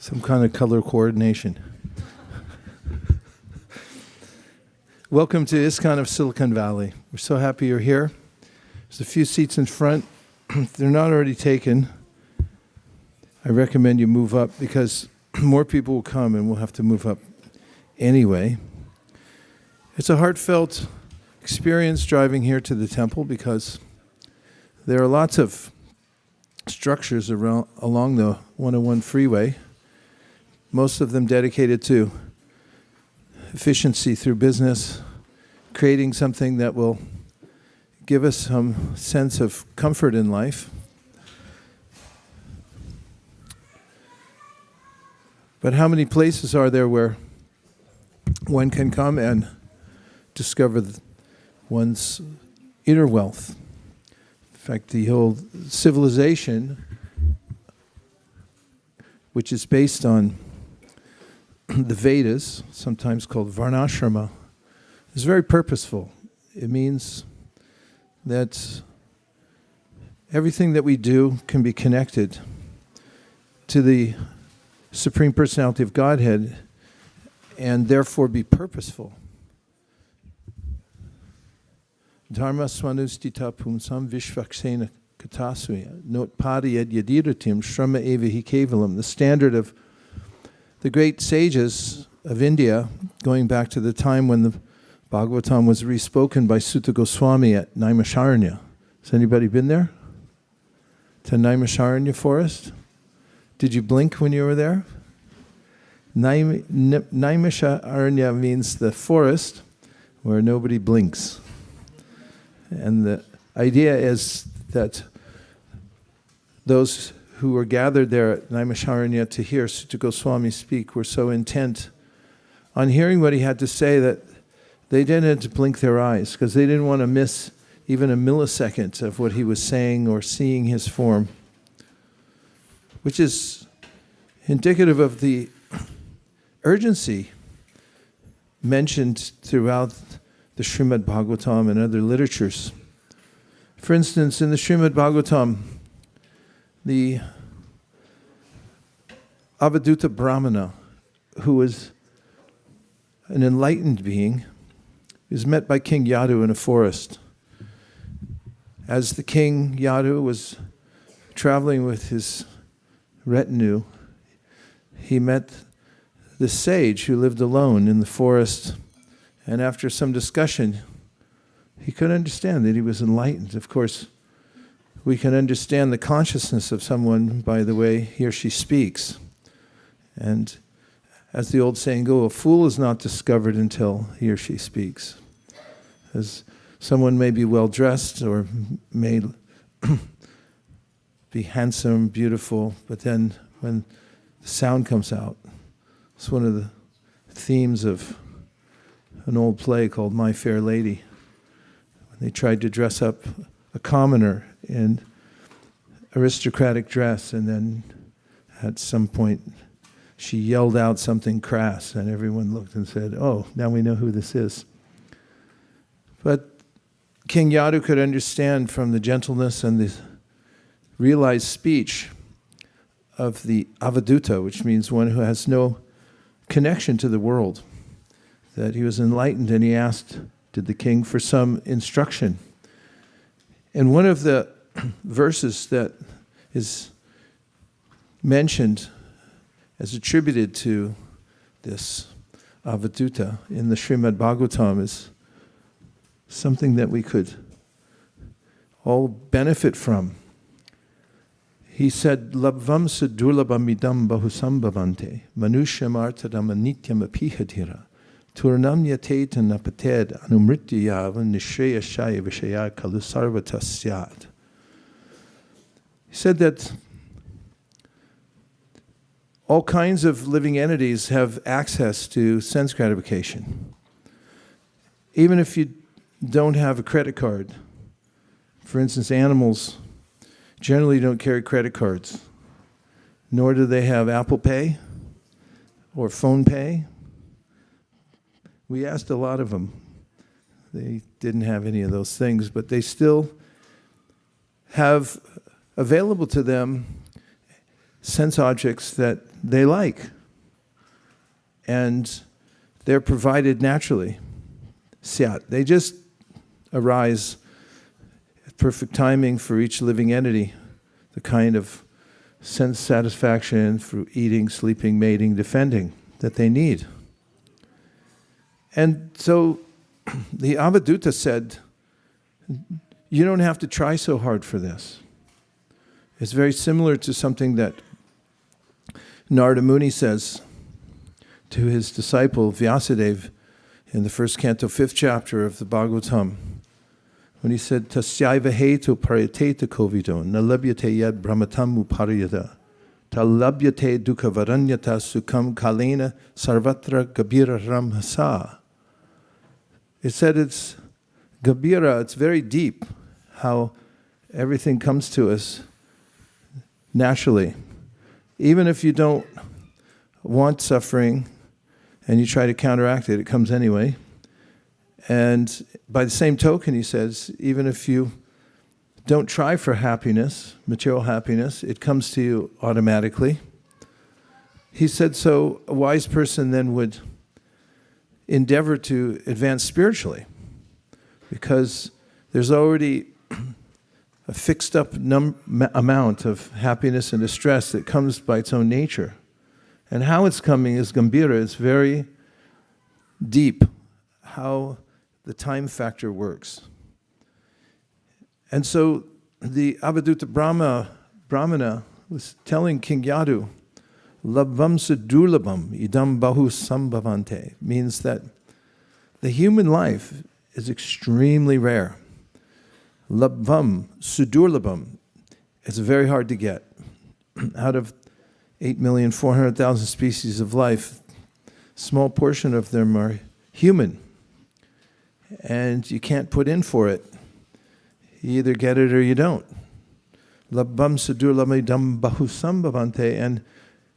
Some kind of color coordination. Welcome to ISKCON of Silicon Valley. We're so happy you're here. There's a few seats in front. If they're not already taken, I recommend you move up because more people will come and we'll have to move up anyway. It's a heartfelt experience driving here to the temple because there are lots of structures along the 101 freeway, most of them dedicated to efficiency through business, creating something that will give us some sense of comfort in life. But how many places are there where one can come and discover one's inner wealth? In fact, the whole civilization, which is based on the Vedas, sometimes called Varnashrama, is very purposeful. It means that everything that we do can be connected to the Supreme Personality of Godhead and therefore be purposeful. Dharma swanustita pumsam vishvaksena katasya notpadiyad yadiratim shrama evahi kevalam. The standard of the great sages of India, going back to the time when the Bhagavatam was respoken by Sutta Goswami at Naimisharanya. Has anybody been there? To Naimisharanya forest? Did you blink when you were there? Naimisharanya means the forest where nobody blinks. And the idea is that those who were gathered there at Naimisharanya to hear Sutta Goswami speak were so intent on hearing what he had to say that they didn't blink their eyes because they didn't want to miss even a millisecond of what he was saying or seeing his form, which is indicative of the urgency mentioned throughout the Srimad Bhagavatam and other literatures. For instance, in the Srimad Bhagavatam, the Avaduta Brahmana, who was an enlightened being, is met by King Yadu in a forest. As the king Yadu was traveling with his retinue, he met the sage who lived alone in the forest, and after some discussion, he could understand that he was enlightened. Of course, we can understand the consciousness of someone by the way he or she speaks. And as the old saying goes, a fool is not discovered until he or she speaks. As someone may be well dressed or may be handsome, beautiful, but then when the sound comes out, it's one of the themes of an old play called My Fair Lady. When they tried to dress up a commoner in aristocratic dress, and then at some point she yelled out something crass, and everyone looked and said, "Oh, now we know who this is." But King Yadu could understand from the gentleness and the realized speech of the Avaduta, which means one who has no connection to the world, that he was enlightened, and he asked, did the king, for some instruction. And one of the verses that is mentioned as attributed to this Avaduta in the Srimad Bhagavatam is something that we could all benefit from. He said, Labvam sadurlabamidam bahusambhavante manushyam artadam anityam apihadhira turnam yatetan apated anumrityayavan nishreyashaya vishaya kalusarvatasyat. He said that all kinds of living entities have access to sense gratification. Even if you don't have a credit card. For instance, animals generally don't carry credit cards, nor do they have Apple Pay or Phone Pay. We asked a lot of them. They didn't have any of those things, but they still have available to them sense objects that they like. And they're provided naturally. Syat. They just arise at perfect timing for each living entity. The kind of sense satisfaction through eating, sleeping, mating, defending that they need. And so the Avadhuta said, you don't have to try so hard for this. It's very similar to something that Narada Muni says to his disciple Vyasadeva in the first canto, 5th chapter of the Bhagavatam, when he said, Tasyaiva hetu parayateta kovido, nalabhyate yad brahmatamu parayata, talabhyate dukkha varanyata sukham kalena sarvatra gabira ramhasa. It said it's gabira, it's very deep, how everything comes to us naturally. Even if you don't want suffering and you try to counteract it, it comes anyway. And by the same token, he says, even if you don't try for happiness, material happiness, it comes to you automatically. He said, so a wise person then would endeavor to advance spiritually, because there's already a fixed up amount of happiness and distress that comes by its own nature. And how it's coming is gambhira, it's very deep, how the time factor works. And so the Avadhuta Brahmana was telling King Yadu, Labvam sudurlabham idam bahu sambhavante, means that the human life is extremely rare. Labvam sudurlabham, it's very hard to get. Out of 8,400,000 species of life, small portion of them are human. And you can't put in for it. You either get it or you don't. Labvam sudurlabham idam bahu sambhavante, and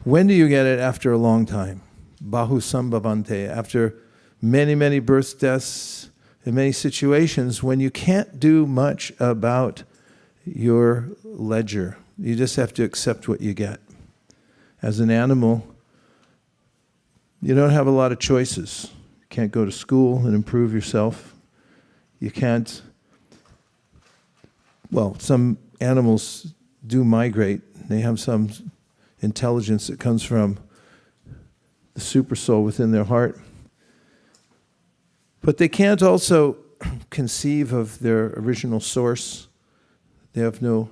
when do you get it? After a long time. Bahu sambhavante, after many, many births, deaths, in many situations when you can't do much about your ledger. You just have to accept what you get. As an animal, you don't have a lot of choices. You can't go to school and improve yourself. You can't, well, some animals do migrate. They have some intelligence that comes from the super soul within their heart. But they can't also conceive of their original source. They have no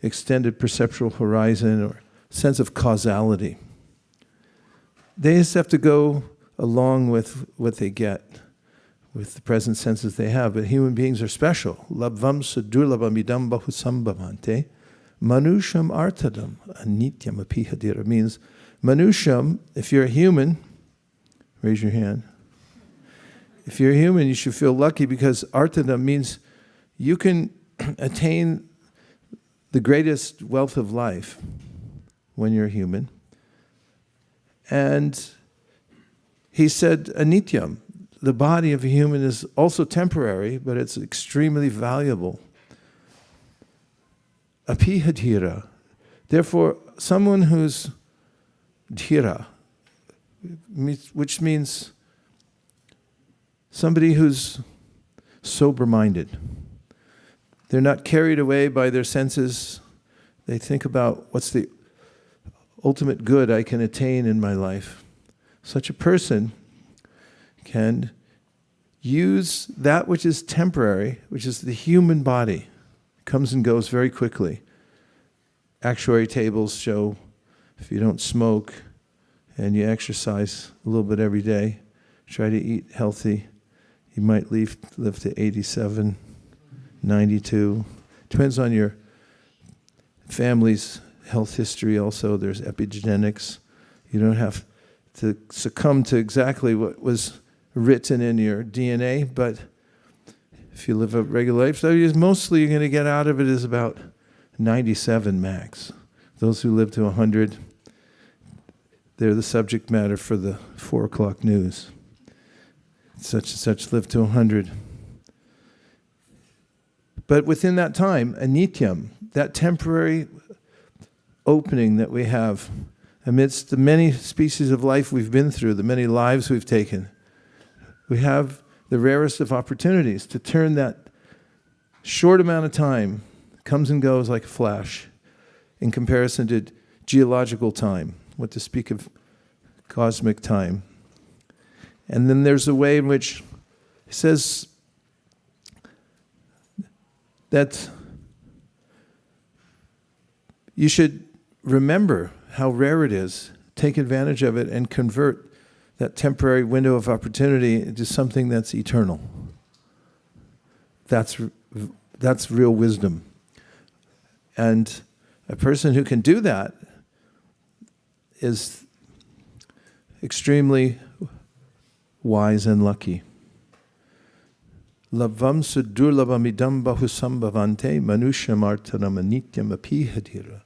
extended perceptual horizon or sense of causality. They just have to go along with what they get, with the present senses they have. But human beings are special. Labvam sudurlabham idam bahu sambhavante. Manusham artadam anityam apihadira, means manusham, if you're a human, raise your hand. If you're a human, you should feel lucky, because artadam means you can attain the greatest wealth of life when you're human. And he said, anityam, the body of a human is also temporary, but it's extremely valuable. Apihadhira. Therefore, someone who's dhira, which means somebody who's sober-minded. They're not carried away by their senses. They think about what's the ultimate good I can attain in my life. Such a person can use that which is temporary, which is the human body. It comes and goes very quickly. Actuary tables show if you don't smoke and you exercise a little bit every day, try to eat healthy, you might live to 87, 92. Depends on your family's health history also. There's epigenetics. You don't have to succumb to exactly what was written in your DNA, but if you live a regular life, so mostly you're going to get out of it is about 97 max. Those who live to 100, they're the subject matter for the 4 o'clock news. Such and such live to 100. But within that time, anityam, that temporary opening that we have amidst the many species of life we've been through, the many lives we've taken. We have the rarest of opportunities to turn that short amount of time, comes and goes like a flash, in comparison to geological time, what to speak of cosmic time. And then there's a way in which he says that you should remember how rare it is, take advantage of it, and convert that temporary window of opportunity into something that's eternal. That's real wisdom. And a person who can do that is extremely wise and lucky. Labvam sudurlabamidam bahusambhavante manusham artanam anityam apihadira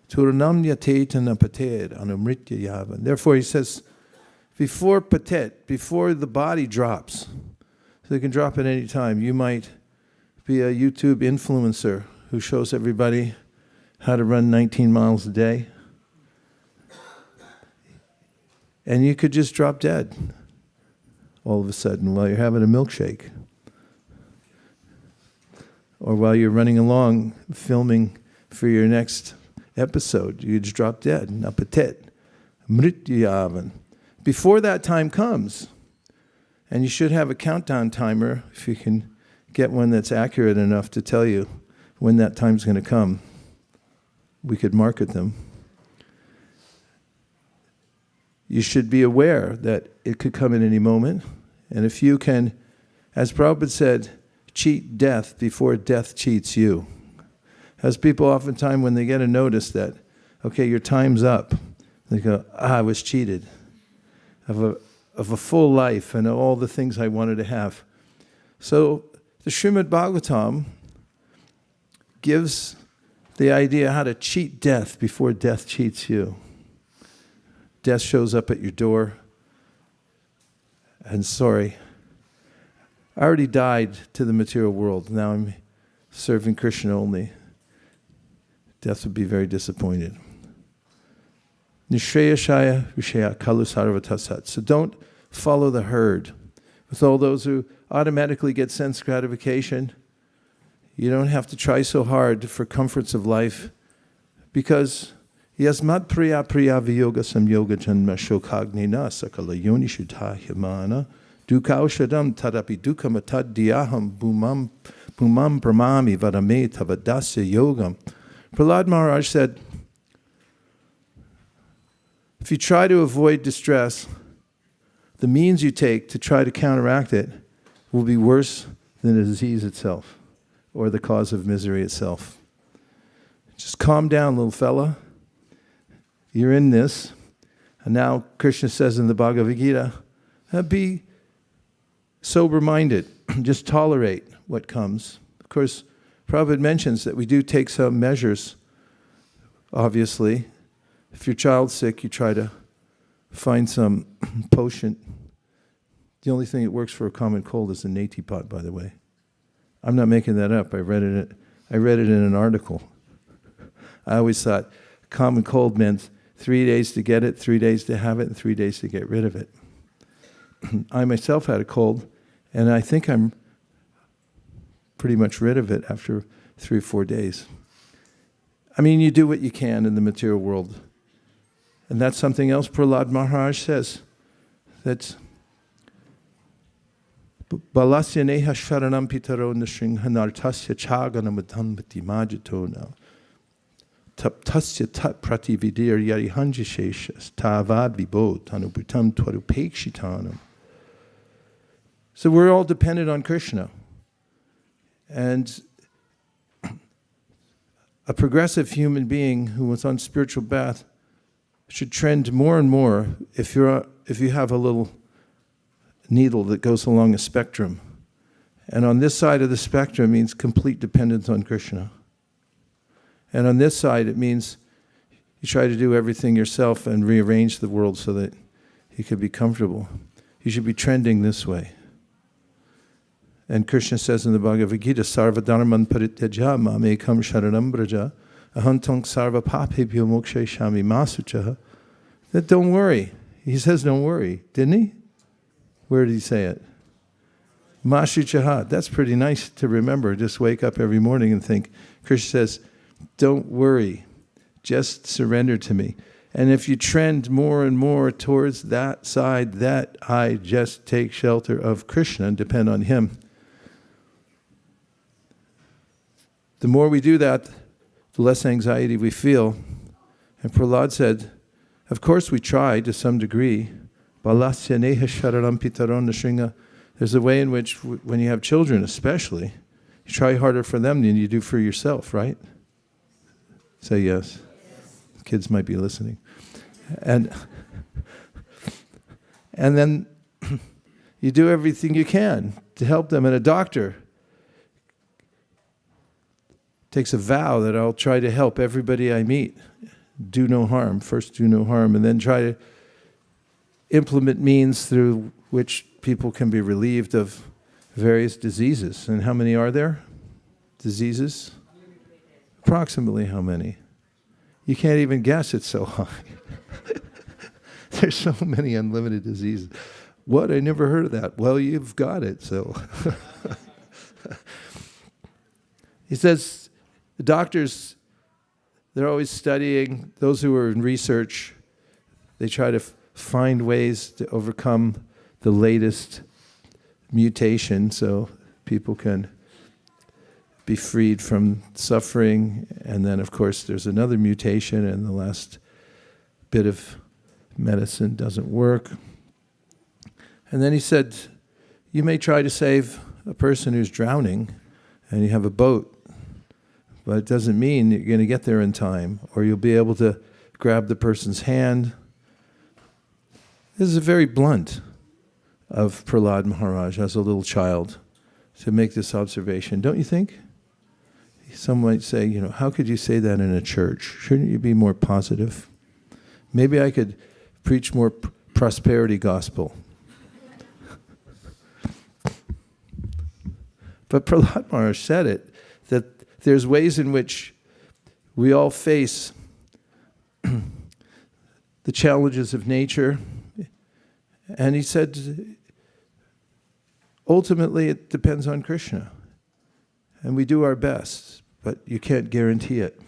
turanam yatetana pated anumritya yavan. Therefore he says, before patet, before the body drops, so it can drop at any time, you might be a YouTube influencer who shows everybody how to run 19 miles a day. And you could just drop dead all of a sudden while you're having a milkshake. Or while you're running along filming for your next episode, you just drop dead. Napatet, mrityavan. Before that time comes, and you should have a countdown timer if you can get one that's accurate enough to tell you when that time's going to come. We could market them. You should be aware that it could come at any moment. And if you can, as Prabhupada said, cheat death before death cheats you. As people oftentimes, when they get a notice that, okay, your time's up, they go, I was cheated of a full life and all the things I wanted to have. So the Srimad Bhagavatam gives the idea how to cheat death before death cheats you. Death shows up at your door, and sorry, I already died to the material world. Now I'm serving Krishna only. Death would be very disappointed. Nishreyashaya vishaya kalu sarvatasat. So don't follow the herd. With all those who automatically get sense gratification, you don't have to try so hard for comforts of life, because yasmat priya priya viyoga samyoga janma shokagnina sakala yoni shuddha himana dukaushadam tadapi dukamatad diyaham bhumam brahmami vadame tavadasya yogam. Prahlad Maharaj said, if you try to avoid distress, the means you take to try to counteract it will be worse than the disease itself or the cause of misery itself. Just calm down, little fella. You're in this. And now Krishna says in the Bhagavad Gita, be sober-minded. Just tolerate what comes. Of course, Prabhupada mentions that we do take some measures, obviously. If your child's sick, you try to find some potion. The only thing that works for a common cold is a neti pot, by the way. I'm not making that up. I read it in an article. I always thought common cold meant 3 days to get it, 3 days to have it, and 3 days to get rid of it. I myself had a cold, and I think I'm pretty much rid of it after 3 or 4 days. I mean, you do what you can in the material world. And that's something else Prahlad Maharaj says. That's Balasya neha sharanam pitaro nashringhanartasya chaganamadhambati majatona taptasya tat pratividir yarihanjisheshas tavad vibod tanuputam twarupekshitanam. So we're all dependent on Krishna. And a progressive human being who was on spiritual path should trend more and more, if you have a little needle that goes along a spectrum. And on this side of the spectrum means complete dependence on Krishna. And on this side it means you try to do everything yourself and rearrange the world so that you can be comfortable. You should be trending this way. And Krishna says in the Bhagavad Gita, Sarva dharman parityaja mamekam sharanam braja Ahantong sarva papebhyo mokshayishami masuchaha. That don't worry. He says don't worry, didn't he? Where did he say it? Mashuchaha. That's pretty nice to remember. Just wake up every morning and think. Krishna says, don't worry. Just surrender to me. And if you trend more and more towards that side, that I just take shelter of Krishna and depend on him, the more we do that, the less anxiety we feel. And Prahlad said, of course we try to some degree. There's a way in which when you have children especially, you try harder for them than you do for yourself, right? Say yes. Kids might be listening. And then you do everything you can to help them. And a doctor takes a vow that I'll try to help everybody I meet. Do no harm. First do no harm, and then try to implement means through which people can be relieved of various diseases. And how many are there? Diseases? Approximately how many? You can't even guess, it's so high. There's so many unlimited diseases. What? I never heard of that. Well, you've got it, so. He says, the doctors, they're always studying. Those who are in research, they try to find ways to overcome the latest mutation so people can be freed from suffering. And then, of course, there's another mutation, and the last bit of medicine doesn't work. And then he said, you may try to save a person who's drowning, and you have a boat, but it doesn't mean you're going to get there in time, or you'll be able to grab the person's hand. This is very blunt of Prahlad Maharaj as a little child to make this observation, don't you think? Some might say, how could you say that in a church? Shouldn't you be more positive? Maybe I could preach more prosperity gospel. But Prahlad Maharaj said it, that there's ways in which we all face the challenges of nature. And he said, ultimately it depends on Krishna. And we do our best, but you can't guarantee it.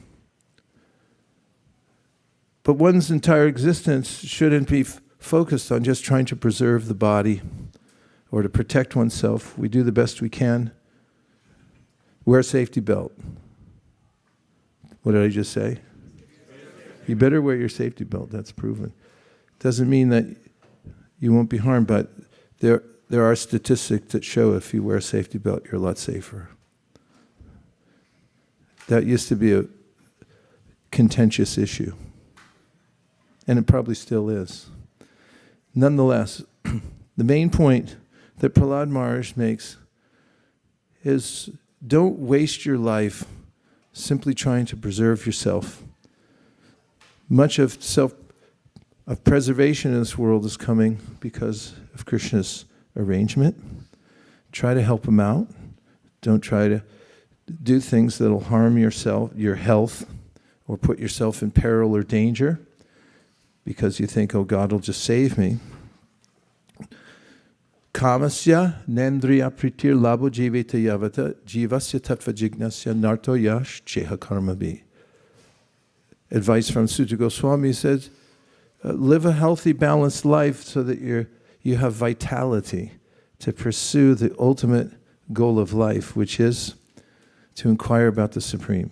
But one's entire existence shouldn't be focused on just trying to preserve the body or to protect oneself. We do the best we can. Wear a safety belt. What did I just say? You better wear your safety belt, that's proven. Doesn't mean that you won't be harmed, but there are statistics that show if you wear a safety belt, you're a lot safer. That used to be a contentious issue. And it probably still is. Nonetheless, the main point that Prahlad Maharaj makes is don't waste your life simply trying to preserve yourself. Much of preservation in this world is coming because of Krishna's arrangement. Try to help him out. Don't try to do things that'll harm yourself, your health, or put yourself in peril or danger because you think, oh, God will just save me. Kamasya nendriya pritir labo jiveta yavata jivasya tattva jignasya narto yash cheha karmabhi. Advice from Sutta Goswami says, live a healthy, balanced life so that you have vitality to pursue the ultimate goal of life, which is to inquire about the Supreme.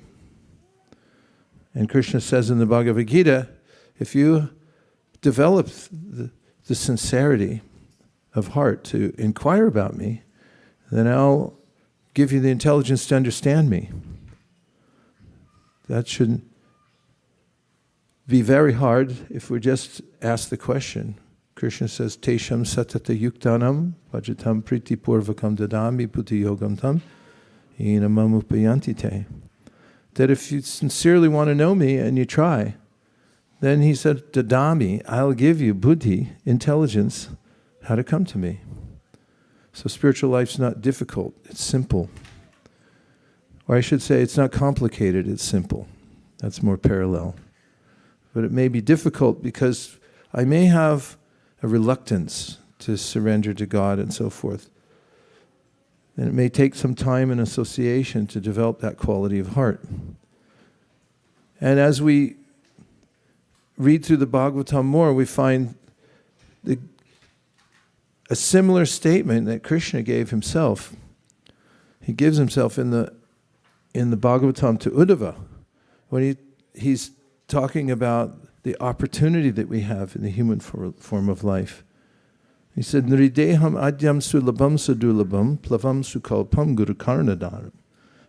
And Krishna says in the Bhagavad Gita, if you develop the sincerity of heart to inquire about me, then I'll give you the intelligence to understand me. That shouldn't be very hard if we just ask the question. Krishna says, Tesham satata yuktanam vajatam priti purvakam dadami puti yogam tam inamam upayanti te. That if you sincerely want to know me and you try, then he said, dadami, I'll give you buddhi, intelligence, how to come to me. So spiritual life's not difficult, it's simple. Or I should say, it's not complicated, it's simple. That's more parallel. But it may be difficult because I may have a reluctance to surrender to God and so forth. And it may take some time and association to develop that quality of heart. And as we read through the Bhagavatam more, we find a similar statement that Krishna gave himself. He gives himself in the Bhagavatam to Uddhava, when he's talking about the opportunity that we have in the human form of life. He said, Nrideham adyam sulabam sadulabam plavam sukalpam guru karnadaram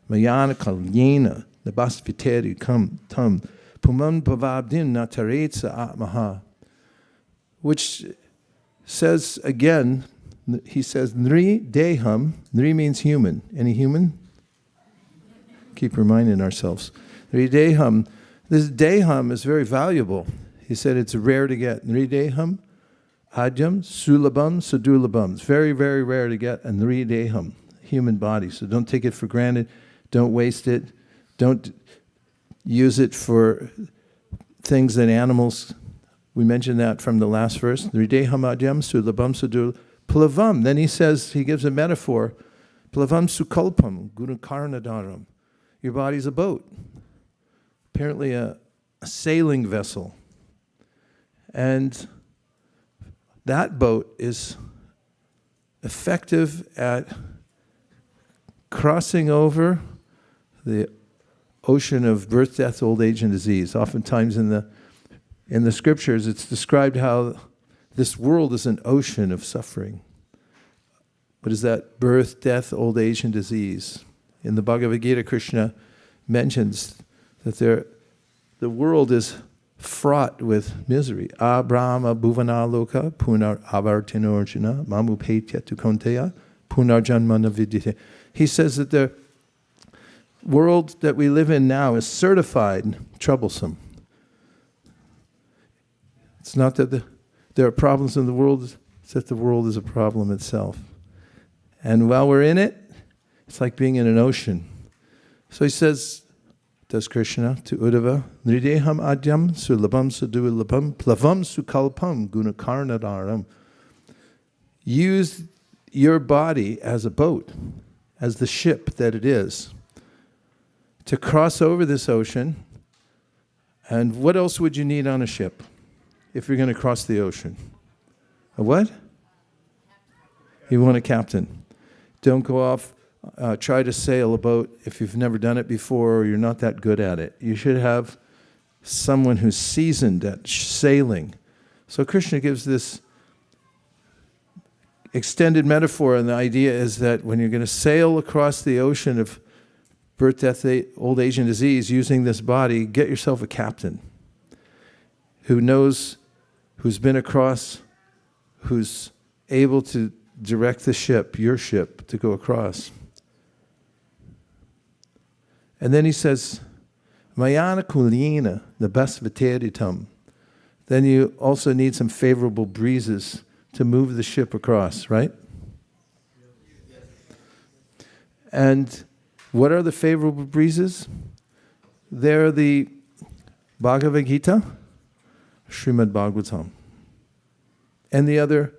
mayana kalyena nabasviteri kam tam puman bhavabdin nataretsa atmaha. Which says again, he says, Nri deham, Nri means human. Any human? Keep reminding ourselves. Nri deham, this deham is very valuable. He said it's rare to get. Nri deham, adyam, sulabam, sadulabam. It's very, very rare to get a Nri deham, human body. So don't take it for granted. Don't waste it. Don't use it for things that animals. We mentioned that from the last verse. Nrideham adyam sulabam sadul plavam. Then he says, he gives a metaphor. Plavam sukalpam guru karnadaram. Your body's a boat. Apparently a sailing vessel. And that boat is effective at crossing over the ocean of birth, death, old age, and disease. Oftentimes in the scriptures, it's described how this world is an ocean of suffering. What is that? Birth, death, old age, and disease. In the Bhagavad Gita, Krishna mentions that the world is fraught with misery. Abrahma bhuvana loka punar avartinorjuna mamu petya tu konteya punar janmana vidyate. He says that the world that we live in now is certified troublesome. It's not that there are problems in the world, it's that the world is a problem itself. And while we're in it, it's like being in an ocean. So he says, does Krishna to Uddhava, Nrideham adyam sulabam sadulabam plavam sukalpam gunakarnadaram. Use your body as a boat, as the ship that it is, to cross over this ocean. And what else would you need on a ship if you're going to cross the ocean? A what? You want a captain. Don't go off, try to sail a boat if you've never done it before or you're not that good at it. You should have someone who's seasoned at sailing. So Krishna gives this extended metaphor, and the idea is that when you're going to sail across the ocean of birth, death, old age, and disease using this body, get yourself a captain who knows, who's been across, who's able to direct the ship, your ship, to go across. And then he says, Mayana kulina, the basvateditam. Then you also need some favorable breezes to move the ship across, right? And what are the favorable breezes? They're the Bhagavad Gita, Srimad Bhagavatam, and the other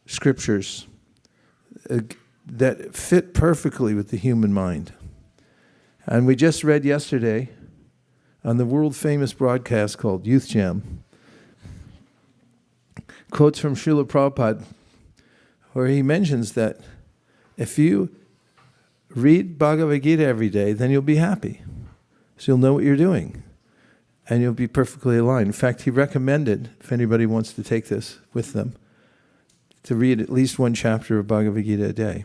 scriptures that fit perfectly with the human mind. And we just read yesterday on the world-famous broadcast called Youth Jam, quotes from Srila Prabhupada, where he mentions that if you read Bhagavad Gita every day, then you'll be happy. So you'll know what you're doing. And you'll be perfectly aligned. In fact, he recommended, if anybody wants to take this with them, to read at least one chapter of Bhagavad Gita a day.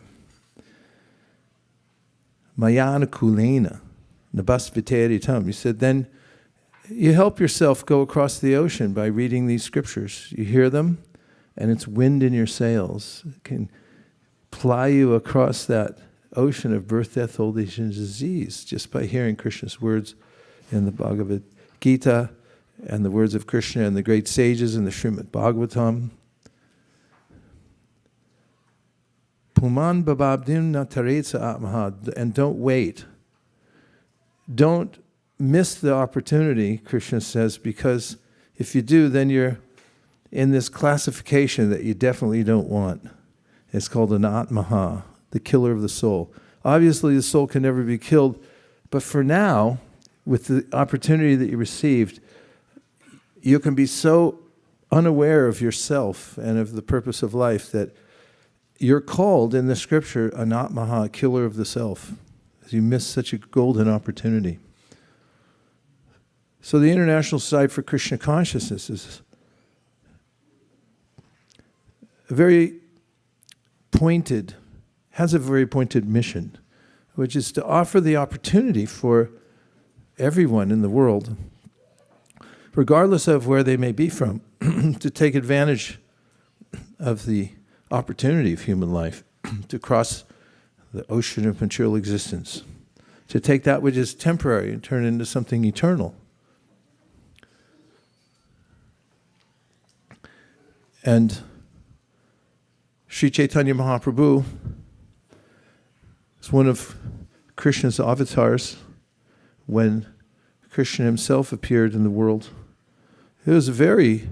Mayana kulena, nabasviteri tam. He said, then you help yourself go across the ocean by reading these scriptures. You hear them, and it's wind in your sails. It can ply you across that ocean of birth, death, old age, and disease just by hearing Krishna's words in the Bhagavad Gita and the words of Krishna and the great sages in the Srimad Bhagavatam. Puman bababdim nataretsa atmaha. And don't wait. Don't miss the opportunity, Krishna says, because if you do, then you're in this classification that you definitely don't want. It's called an Atmaha, the killer of the soul. Obviously, the soul can never be killed, but for now, with the opportunity that you received, you can be so unaware of yourself and of the purpose of life that you're called in the scripture an Atmaha, killer of the self. You miss such a golden opportunity. So the International Society for Krishna Consciousness is a very pointed, has a very pointed mission, which is to offer the opportunity for everyone in the world, regardless of where they may be from, to take advantage of the opportunity of human life, to cross the ocean of material existence, to take that which is temporary and turn it into something eternal. And Sri Chaitanya Mahaprabhu is one of Krishna's avatars. When Krishna himself appeared in the world, it was a very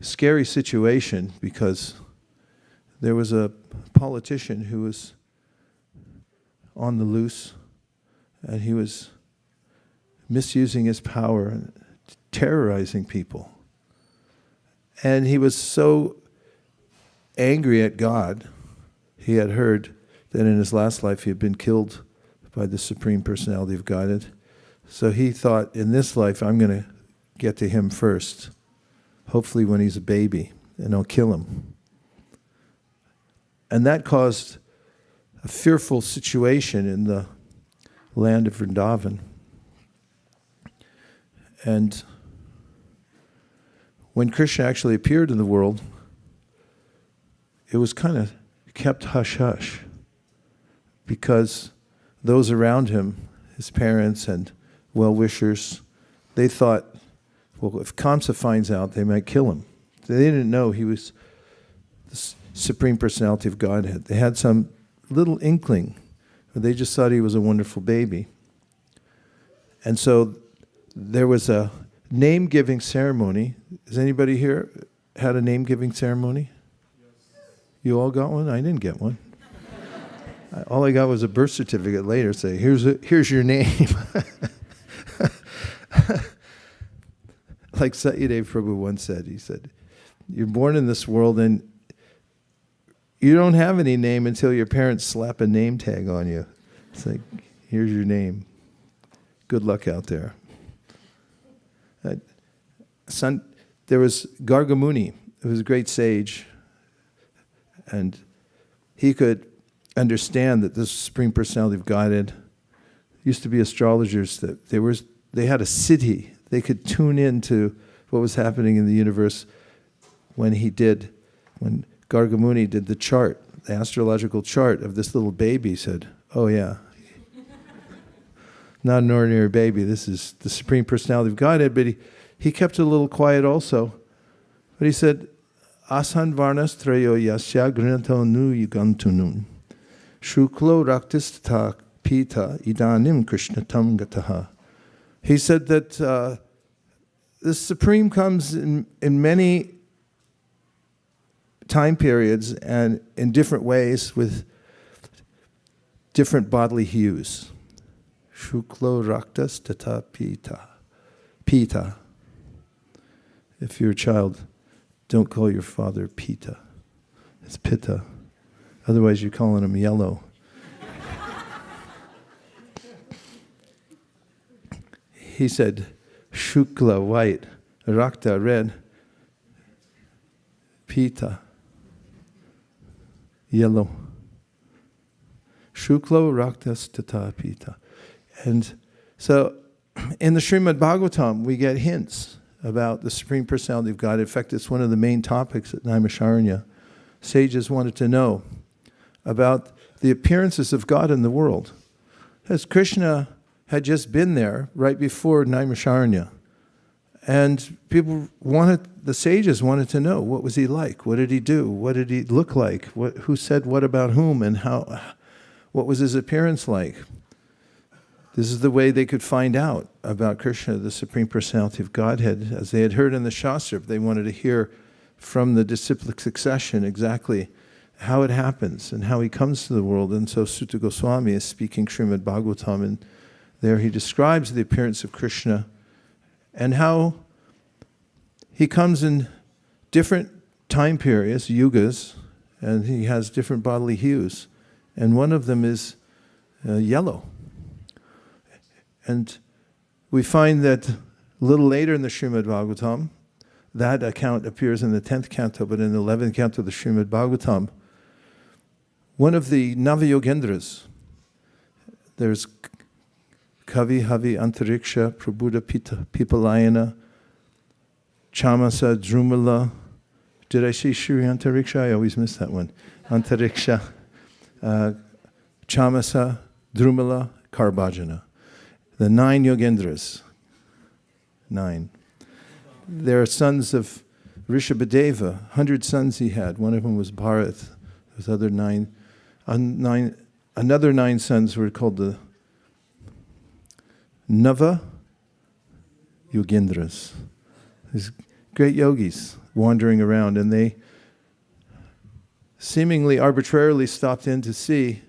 scary situation because there was a politician who was on the loose, and he was misusing his power and terrorizing people. And he was so angry at God. He had heard that in his last life he had been killed by the Supreme Personality of Godhead. So he thought, in this life, I'm going to get to him first, hopefully when he's a baby, and I'll kill him. And that caused a fearful situation in the land of Vrindavan. And when Krishna actually appeared in the world, it was kind of kept hush-hush, because those around him, his parents and well-wishers, they thought, well, if Kamsa finds out, they might kill him. They didn't know he was the Supreme Personality of Godhead. They had some little inkling, but they just thought he was a wonderful baby. And so there was a name-giving ceremony. Has anybody here had a name-giving ceremony? Yes. You all got one? I didn't get one. All I got was a birth certificate later saying, here's your name. Like Satyadev Prabhu once said, he said, you're born in this world and you don't have any name until your parents slap a name tag on you. It's like, here's your name. Good luck out there. There was Gargamuni, who was a great sage, and he could understand that this Supreme Personality of Godhead used to be astrologers, that they had a city. They could tune in to what was happening in the universe when Gargamuni did the chart, the astrological chart of this little baby. He said, oh yeah, not an ordinary baby. This is the Supreme Personality of Godhead. But he kept it a little quiet also. But he said, Asan varnas trayo yasya grinato nu yugantunun. Shuklo raktistata pita idanim krishnatam gataha. He said that the Supreme comes in many time periods and in different ways with different bodily hues. Shuklo raktas tata pita. Pita. If you're a child, don't call your father Pita. It's Pitta. Otherwise you're calling him yellow. He said, Shukla, white, Rakta, red, Pita, yellow. Shukla, Rakta, Tata, Pita. And so in the Srimad Bhagavatam, we get hints about the Supreme Personality of God. In fact, it's one of the main topics at Naimisharanya. Sages wanted to know about the appearances of God in the world. As Krishna had just been there right before Naimisharanya. And the sages wanted to know, what was he like? What did he do? What did he look like? Who said what about whom? And what was his appearance like? This is the way they could find out about Krishna, the Supreme Personality of Godhead. As they had heard in the Shastra, they wanted to hear from the disciplic succession exactly how it happens and how he comes to the world. And so Sutta Goswami is speaking Srimad Bhagavatam, and there he describes the appearance of Krishna and how he comes in different time periods, yugas, and he has different bodily hues. And one of them is yellow. And we find that a little later in the Srimad Bhagavatam, that account appears in the 10th canto, but in the 11th canto of the Srimad Bhagavatam, one of the Navayogendras, there's Kavi, Havi, Antariksha, Prabhuda, Pipalayana, Chamasa, Drumala. Did I say Shri Antariksha? I always miss that one. Antariksha, Chamasa, Drumala, Karbhajana. The 9 Yogendras. 9. They're sons of Rishabhadeva. 100 sons he had. One of them was Bharat. Those other 9. Another 9 sons were called the Nava Yogendras. These great yogis wandering around, and they seemingly arbitrarily stopped in to see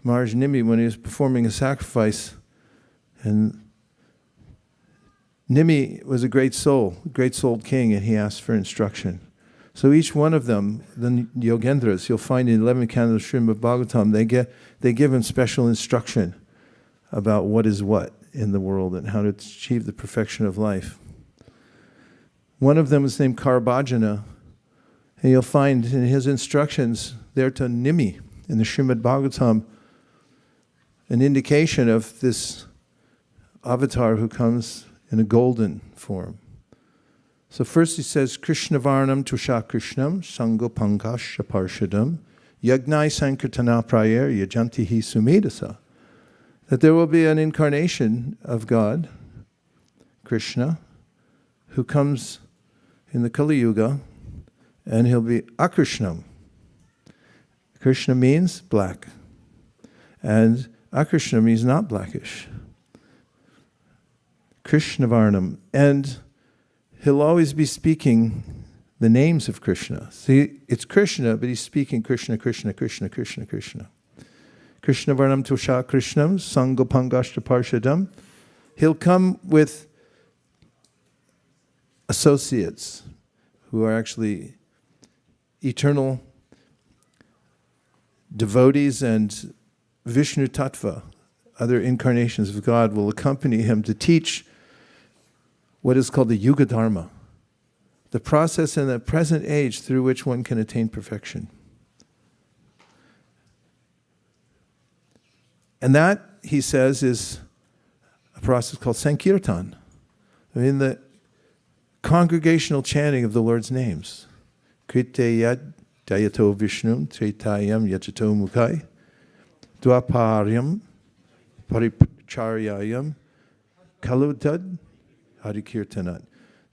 Maharaj Nimi when he was performing a sacrifice. And Nimi was a great-souled king, and he asked for instruction. So each one of them, the Yogendras, you'll find in 11 cantos of Srimad Bhagavatam, they give him special instruction about what is what in the world and how to achieve the perfection of life. One of them is named Karbhajana, and you'll find in his instructions there to Nimi in the Srimad Bhagavatam an indication of this avatar who comes in a golden form. So first he says, Krishna Varnam Tusha Krishnam Sango Pankash Parshadam Yagnai Sankirtana Prayer Yajantihi Sumedasa. That there will be an incarnation of God, Krishna, who comes in the Kali Yuga, and he'll be Akrishnam. Krishna means black, and Akrishna means not blackish. Krishna Varnam. And he'll always be speaking the names of Krishna. See, it's Krishna, but he's speaking Krishna, Krishna, Krishna, Krishna, Krishna. Krishna Varnam Tusha Krishnam, Sangopangashta Parshadam. He'll come with associates who are actually eternal devotees, and Vishnu Tattva, other incarnations of God, will accompany him to teach what is called the Yuga Dharma, the process in the present age through which one can attain perfection. And that, he says, is a process called Sankirtan. I mean, the congregational chanting of the Lord's names. Krite yad dayato Vishnu tretayam yachato mukai dwaparyam paricharyayam kalutad harikirtanat.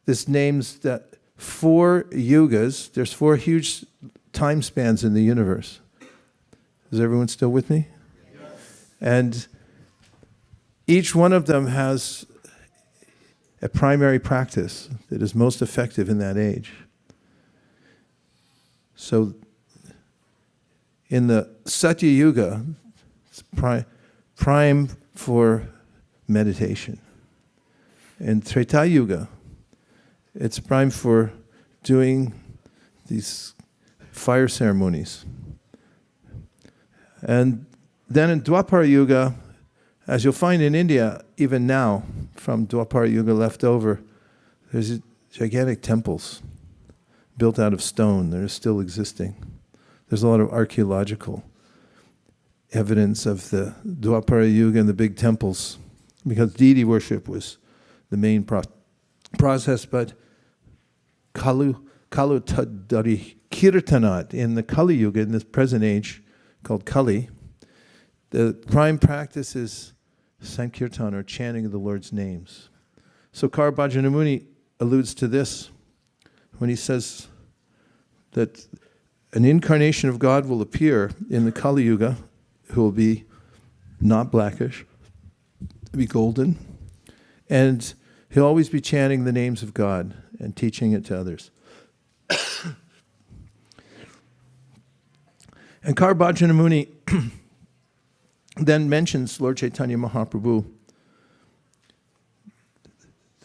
This names that 4 yugas, there's 4 huge time spans in the universe. Is everyone still with me? And each one of them has a primary practice that is most effective in that age. So in the Satya Yuga, it's prime for meditation. In Treta Yuga, it's prime for doing these fire ceremonies. And then in Dwapara Yuga, as you'll find in India, even now, from Dwapara Yuga left over, there's gigantic temples built out of stone that are still existing. There's a lot of archaeological evidence of the Dwapara Yuga and the big temples, because deity worship was the main process, but Kalu Tadari Kirtanat, in the Kali Yuga, in this present age called Kali, the prime practice is Sankirtan, or chanting of the Lord's names. So Karbhajana Muni alludes to this when he says that an incarnation of God will appear in the Kali Yuga who will be not blackish, be golden. And he'll always be chanting the names of God and teaching it to others. And Karabhajana Muni then mentions Lord Chaitanya Mahaprabhu,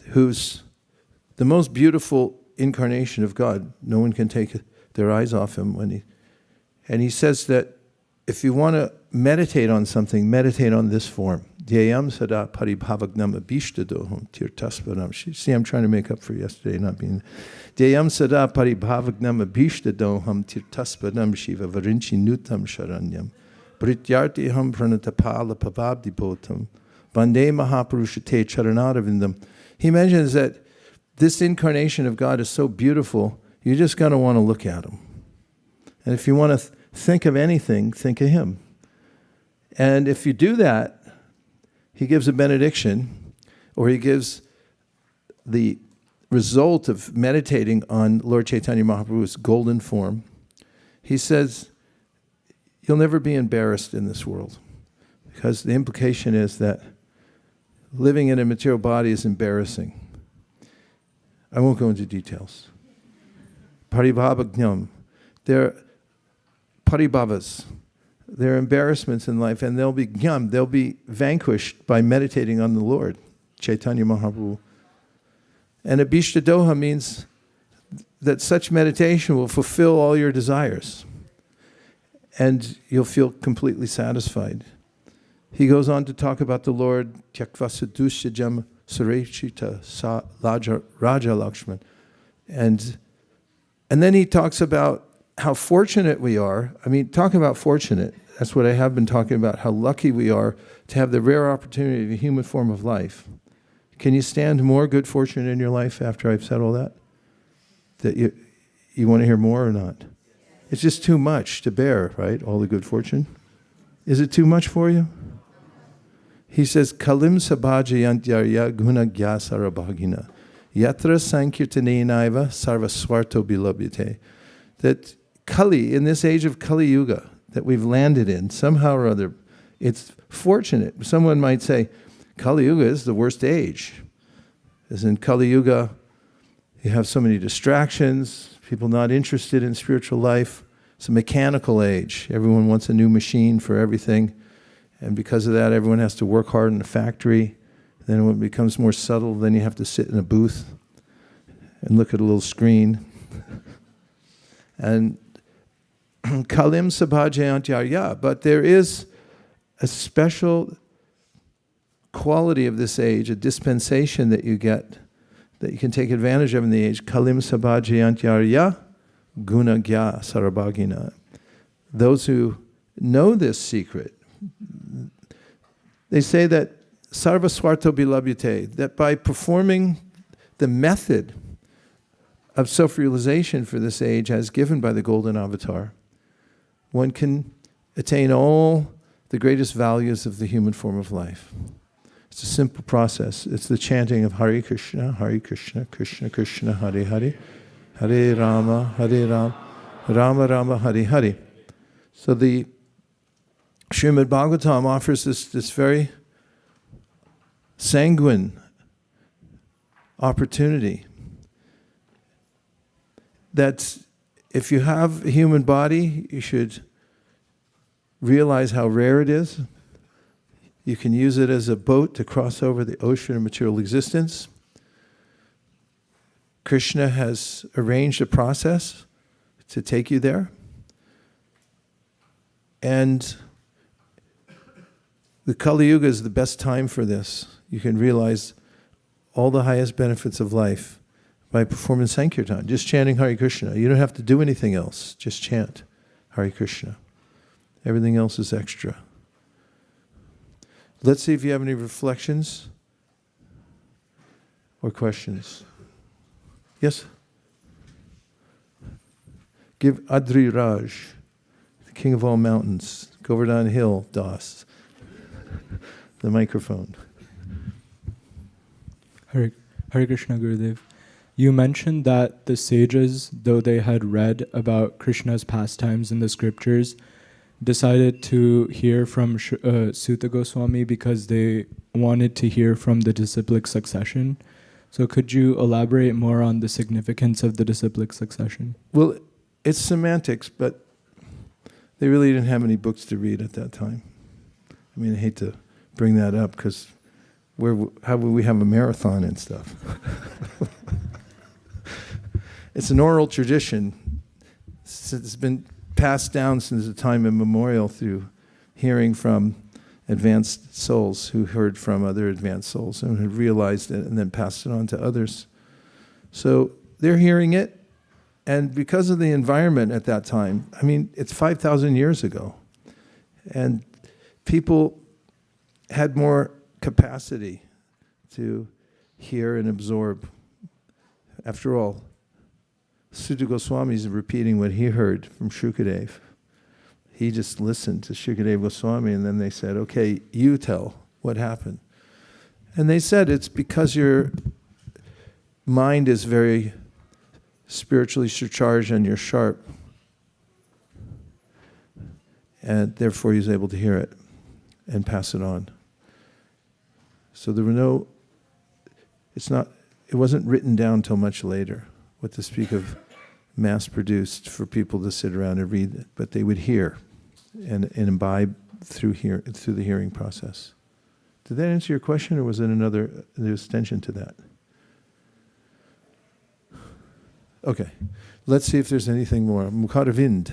who's the most beautiful incarnation of God. No one can take their eyes off him and he says that if you want to meditate on something, meditate on this form. Dhyayam sada paribhavagnam abhishtadoham tirtasparam. See, I'm trying to make up for yesterday not being. Dhyayam sada paribhavagnam abhishtadoham tirtasparam shiva varinchi nutam sharanyam. Brityartiham pranatapala pavabdipotam. Vande mahapurushate charanadavindam. He mentions that this incarnation of God is so beautiful, you just got to want to look at him. And if you want to think of anything, think of him. And if you do that, he gives a benediction, or he gives the result of meditating on Lord Chaitanya Mahaprabhu's golden form. He says, you'll never be embarrassed in this world, because the implication is that living in a material body is embarrassing. I won't go into details. Paribhavagnyam. They're paribhavas. They're embarrassments in life, and they'll be vanquished by meditating on the Lord, Chaitanya Mahaprabhu. And abhishtadoha means that such meditation will fulfill all your desires, and you'll feel completely satisfied. He goes on to talk about the Lord, Tyakvasadushajam Surechita Raja Lakshman. And then he talks about how fortunate we are. I mean, talking about fortunate, that's what I have been talking about, how lucky we are to have the rare opportunity of a human form of life. Can you stand more good fortune in your life after I've said all that? That you want to hear more or not? It's just too much to bear, right? All the good fortune. Is it too much for you? He says, Kalim sabhajayantyarya guna gyasarabhagina yatra sankirtanenaiva sarvaswarto bilabhyate. That Kali, in this age of Kali Yuga that we've landed in, somehow or other, it's fortunate. Someone might say, Kali Yuga is the worst age. As in Kali Yuga, you have so many distractions, people not interested in spiritual life. It's a mechanical age. Everyone wants a new machine for everything. And because of that, everyone has to work hard in a factory. Then when it becomes more subtle, then you have to sit in a booth and look at a little screen. And Kalim sabhajayantyarya, but there is a special quality of this age, a dispensation that you get, that you can take advantage of in the age. Kalim sabhajayantyarya gunagya sarabhagina. Those who know this secret, they say that sarvaswarto bilabhyate, that by performing the method of self-realization for this age as given by the Golden Avatar, one can attain all the greatest values of the human form of life. It's a simple process. It's the chanting of Hare Krishna, Krishna Krishna, Hare Hare, Hare Rama, Rama Rama, Hare Hare. So the Srimad Bhagavatam offers this very sanguine opportunity that if you have a human body, you should realize how rare it is. You can use it as a boat to cross over the ocean of material existence. Krishna has arranged a process to take you there. And the Kali Yuga is the best time for this. You can realize all the highest benefits of life by performing Sankirtan, just chanting Hare Krishna. You don't have to do anything else, just chant Hare Krishna. Everything else is extra. Let's see if you have any reflections or questions. Yes? Give Adri Raj, the king of all mountains, Govardhan Hill, Das, the microphone. Hare Krishna, Gurudev. You mentioned that the sages, though they had read about Krishna's pastimes in the scriptures, decided to hear from Sutta Goswami because they wanted to hear from the disciplic succession. So could you elaborate more on the significance of the disciplic succession? Well, it's semantics, but they really didn't have any books to read at that time. I mean, I hate to bring that up because how would we have a marathon and stuff? It's an oral tradition. It's been passed down since the time immemorial through hearing from advanced souls who heard from other advanced souls and had realized it and then passed it on to others. So they're hearing it, and because of the environment at that time, I mean, it's 5,000 years ago, and people had more capacity to hear and absorb. After all, Sutta Goswami is repeating what he heard from Shukadev. He just listened to Shukadev Goswami, and then they said, okay, you tell what happened. And they said it's because your mind is very spiritually surcharged and you're sharp. And therefore he's able to hear it and pass it on. So there were it wasn't written down till much later, what to speak of mass-produced for people to sit around and read it, but they would hear and imbibe through the hearing process. Did that answer your question, or was it another extension to that? Okay, let's see if there's anything more. Mukharavind.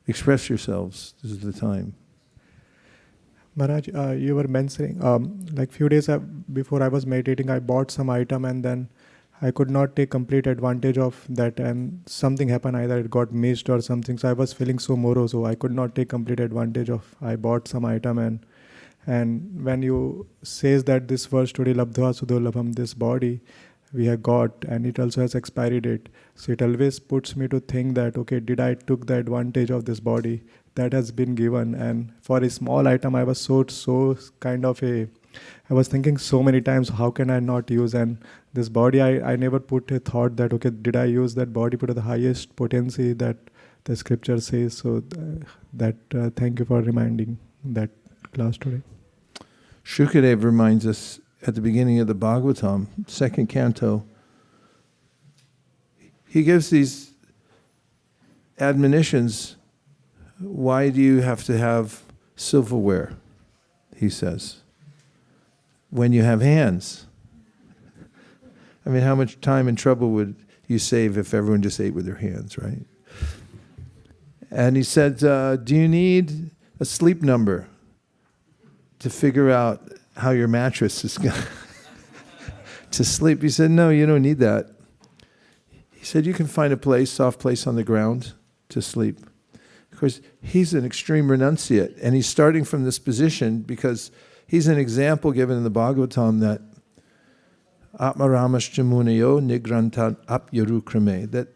Express yourselves. This is the time. Maharaj, you were mentioning, like few days before I was meditating, I bought some item and then I could not take complete advantage of that, and something happened, either it got missed or something. So I was feeling so morose, so I could not take complete advantage of. I bought some item, and when you says that this verse today, labdhva sudolabham, this body we have got, and it also has expiry date. So it always puts me to think that, okay, did I took the advantage of this body that has been given? And for a small item, I was so kind of I was thinking so many times, how can I not use? And this body, I never put a thought that, okay, did I use that body to the highest potency that the scripture says? So thank you for reminding that class today. Shukadev reminds us at the beginning of the Bhagavatam, 2nd canto. He gives these admonitions. Why do you have to have silverware, he says, when you have hands? I mean, how much time and trouble would you save if everyone just ate with their hands, right? And he said, do you need a sleep number to figure out how your mattress is going to sleep? He said, no, you don't need that. He said, you can find a soft place on the ground to sleep. Of course, he's an extreme renunciate, and he's starting from this position because he's an example given in the Bhagavatam that Atmaramash Jamunayo Nigrantat Apyarukrame, that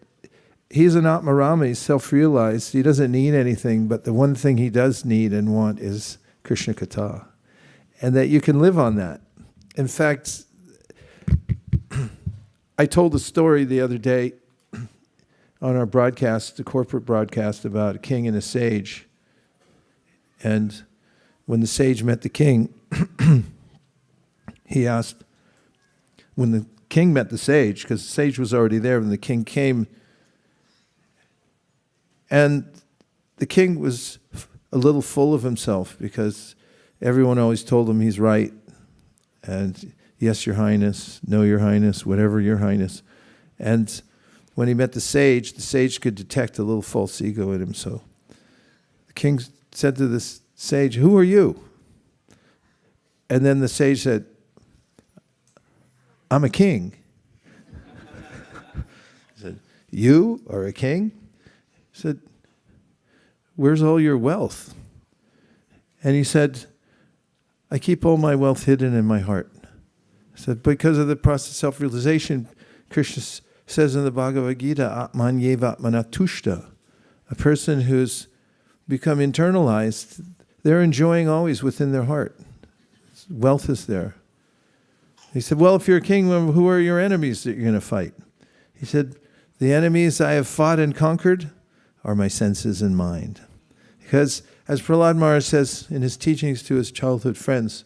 he's an Atmarama, he's self-realized, he doesn't need anything, but the one thing he does need and want is Krishna Katha, and that you can live on that. In fact, I told a story the other day on our broadcast, the corporate broadcast, about a king and a sage. And when the sage met the king, he asked, when the king met the sage, because the sage was already there when the king came, and the king was a little full of himself because everyone always told him he's right, and yes, your highness, no, your highness, whatever, your highness. And when he met the sage could detect a little false ego in him. So the king said to this sage, who are you? And then the sage said, I'm a king. He said, you are a king? He said, where's all your wealth? And he said, I keep all my wealth hidden in my heart. I said, because of the process of self-realization, Krishna says in the Bhagavad Gita, Atman yeva atmanatushta, a person who's become internalized, they're enjoying always within their heart. Wealth is there. He said, well, if you're a king, who are your enemies that you're going to fight? He said, The enemies I have fought and conquered are my senses and mind. Because, as Prahlad Maharaj says in his teachings to his childhood friends,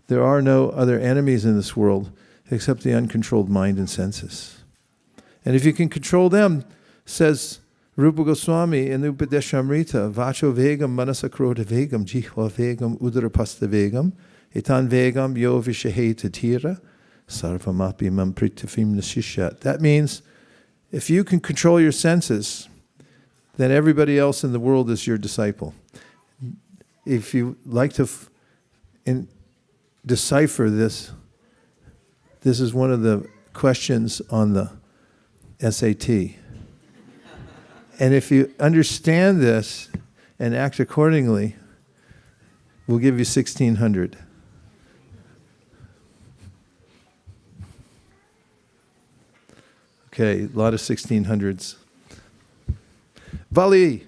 there are no other enemies in this world except the uncontrolled mind and senses. And if you can control them, says Rupa Goswami in the Upadeshamrita, Vacho Vegam Manasakrodha Vegam Jihva Vegam Udarapasta Vegam Etan Vegam Yo Vishaheta Tira Sarvamapi Mampritafim Nashishat. That means if you can control your senses, then everybody else in the world is your disciple. If you like to decipher this, this is one of the questions on the SAT. And if you understand this and act accordingly, we'll give you 1,600. Okay, a lot of 1600s. Vali.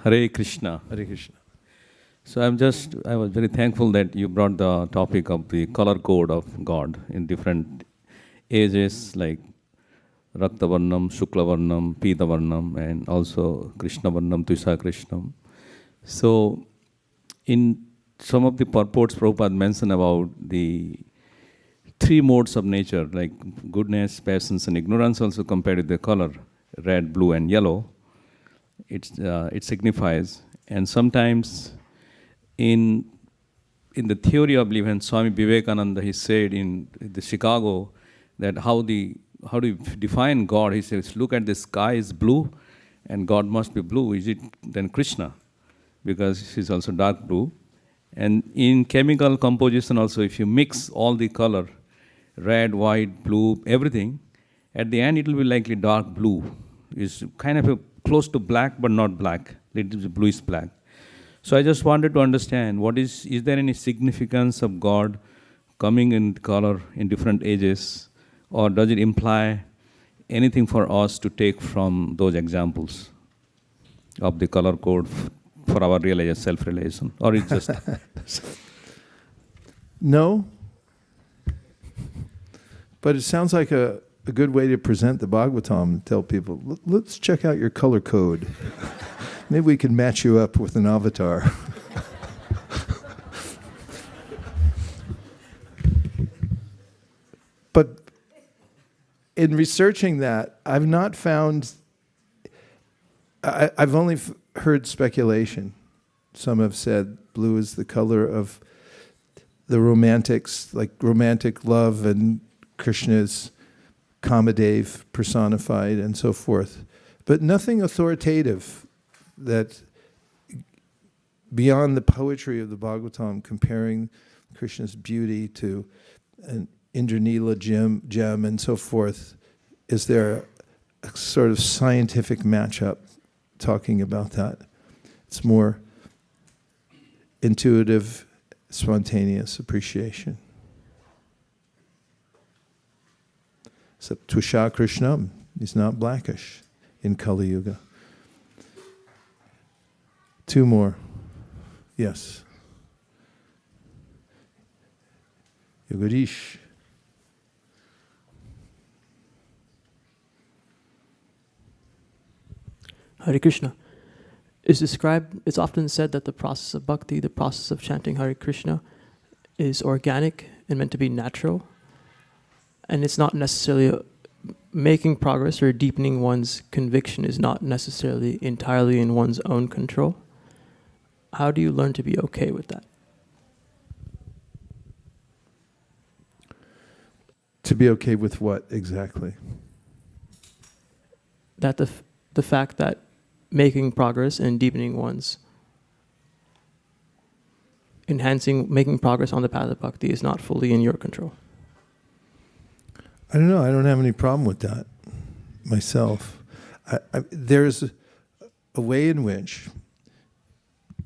Hare Krishna. Hare Krishna. So I was very thankful that you brought the topic of the color code of God in different ages, like Rakta Varnam, Shukla Varnam, Pita Varnam, and also Krishna Varnam, Tuisa Krishnam. So in some of the purports, Prabhupada mentioned about the three modes of nature, like goodness, patience, and ignorance, also compared with the color, red, blue, and yellow. It signifies. And sometimes in the theory of belief, and Swami Vivekananda, he said in the Chicago that how do you define God? He says, look at the sky is blue, and God must be blue. Is it then Krishna? Because he's also dark blue. And in chemical composition also, if you mix all the color, red, white, blue, everything, at the end it will be likely dark blue. It's kind of close to black, but not black. It is bluish black. So I just wanted to understand, is there any significance of God coming in color in different ages, or does it imply anything for us to take from those examples of the color code for our realization, self-realization, or it's just... No, but it sounds like a good way to present the Bhagavatam and tell people, let's check out your color code. Maybe we can match you up with an avatar. But in researching that, I've not found, I've only heard speculation. Some have said blue is the color of the romantics, like romantic love, and Krishna's Kamadev personified and so forth. But nothing authoritative that beyond the poetry of the Bhagavatam, comparing Krishna's beauty to an Indranila gem and so forth. Is there a sort of scientific matchup talking about that? It's more intuitive, spontaneous appreciation. So Tusha Krishnam is not blackish in Kali Yuga. Two more. Yes. Yogadish. Hare Krishna. It's often said that the process of bhakti, the process of chanting Hare Krishna, is organic and meant to be natural. And it's not necessarily making progress or deepening one's conviction is not necessarily entirely in one's own control. How do you learn to be okay with that? To be okay with what exactly? That the fact that making progress and deepening one's making progress on the path of bhakti is not fully in your control. I don't know. I don't have any problem with that myself. There's a way in which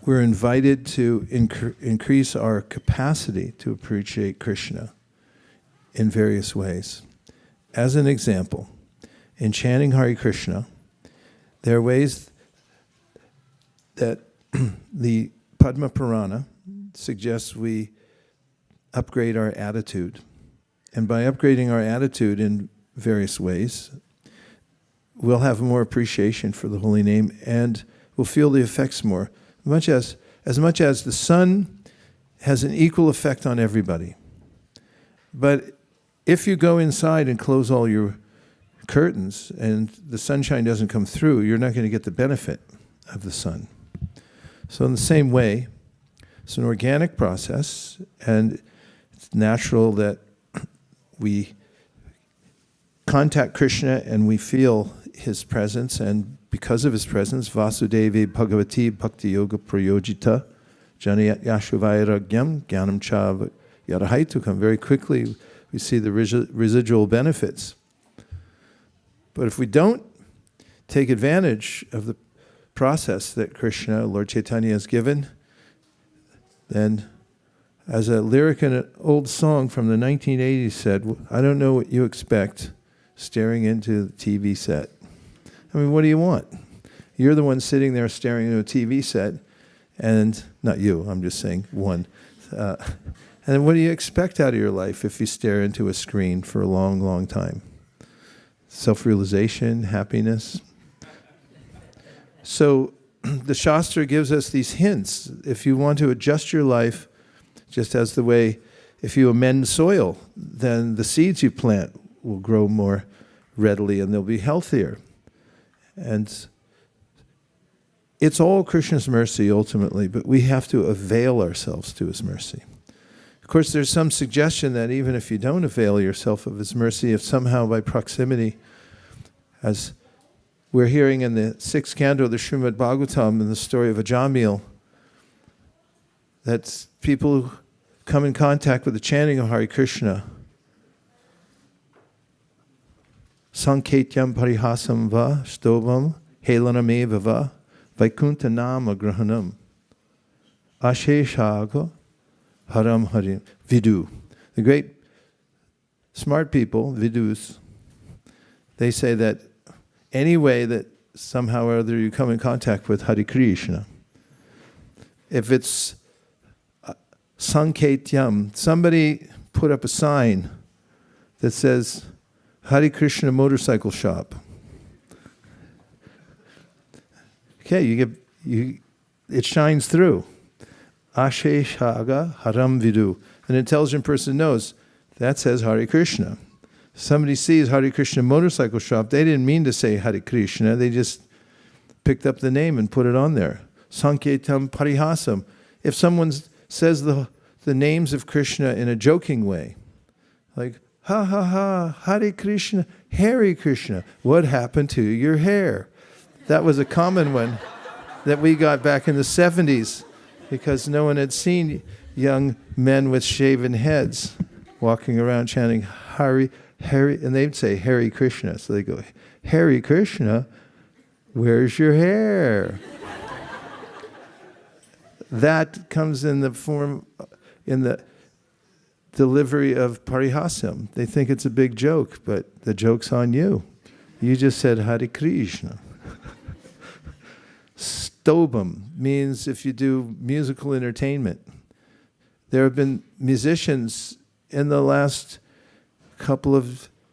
we're invited to increase our capacity to appreciate Krishna in various ways. As an example, in chanting Hare Krishna, there are ways that the Padma Purana suggests we upgrade our attitude. And by upgrading our attitude in various ways, we'll have more appreciation for the holy name and we'll feel the effects more. As much as the sun has an equal effect on everybody. But if you go inside and close all your curtains and the sunshine doesn't come through, you're not going to get the benefit of the sun. So in the same way, it's an organic process, and it's natural that we contact Krishna and we feel his presence, and because of his presence, Vasudevi Bhagavati Bhakti Yoga Prayojita Janayat Yashuvairagyam Gyanam Cha Yarahaitukam. Very quickly we see the residual benefits. But if we don't take advantage of the process that Krishna, Lord Chaitanya, has given, then, as a lyric in an old song from the 1980s said, I don't know what you expect staring into the TV set. I mean, what do you want? You're the one sitting there staring into a TV set, and not you, I'm just saying one. And what do you expect out of your life if you stare into a screen for a long, long time? Self-realization, happiness. So the Shastra gives us these hints. If you want to adjust your life, just as the way, if you amend soil, then the seeds you plant will grow more readily and they'll be healthier. And it's all Krishna's mercy ultimately, but we have to avail ourselves to his mercy. Of course, there's some suggestion that even if you don't avail yourself of his mercy, if somehow by proximity, as we're hearing in the 6th canto of the Srimad Bhagavatam in the story of Ajamil, that people who come in contact with the chanting of Hare Krishna, Sanketyam parihasam va stobam helanameva va vaikunta nama grahanam asheshaga haram harim vidu. The great smart people, vidus, they say that any way that somehow or other you come in contact with Hare Krishna, if it's Sanketyam, somebody put up a sign that says Hare Krishna motorcycle shop. Okay, it shines through. Asheshaga haram vidu. An intelligent person knows that says Hare Krishna. Somebody sees Hare Krishna motorcycle shop, they didn't mean to say Hare Krishna, they just picked up the name and put it on there. Sanketam parihasam. If someone says the names of Krishna in a joking way, like, ha ha ha, Hare Krishna, Hare Krishna, what happened to your hair? That was a common one that we got back in the 70s because no one had seen young men with shaven heads walking around chanting Hare, and they'd say Hare Krishna. So they go, Hare Krishna, where's your hair? That comes in the form, in the delivery of parihasam. They think it's a big joke, but the joke's on you. You just said Hare Krishna. Stobam means if you do musical entertainment. There have been musicians in the last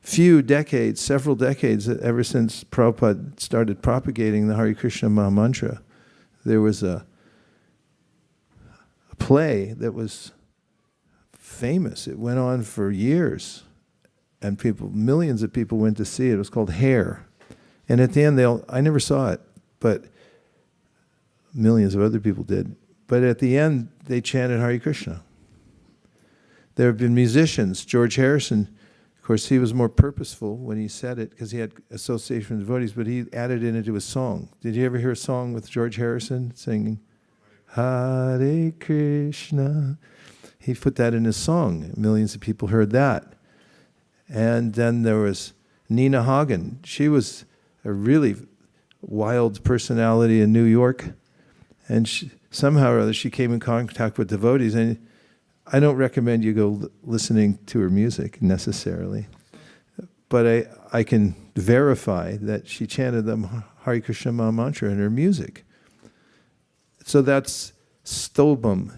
few decades, several decades, ever since Prabhupada started propagating the Hare Krishna Mahamantra. There was a play that was famous. It went on for years, and millions of people went to see it. It was called Hair. And at the end, I never saw it, but millions of other people did. But at the end, they chanted Hare Krishna. There have been musicians. George Harrison, of course, he was more purposeful when he said it because he had association with devotees, but he added it into his song. Did you ever hear a song with George Harrison singing Hare Krishna? He put that in his song. Millions of people heard that. And then there was Nina Hagen. She was a really wild personality in New York. And somehow or other, she came in contact with devotees. And I don't recommend you go listening to her music necessarily. But I can verify that she chanted the Hare Krishna Mahamantra in her music. So that's stobam.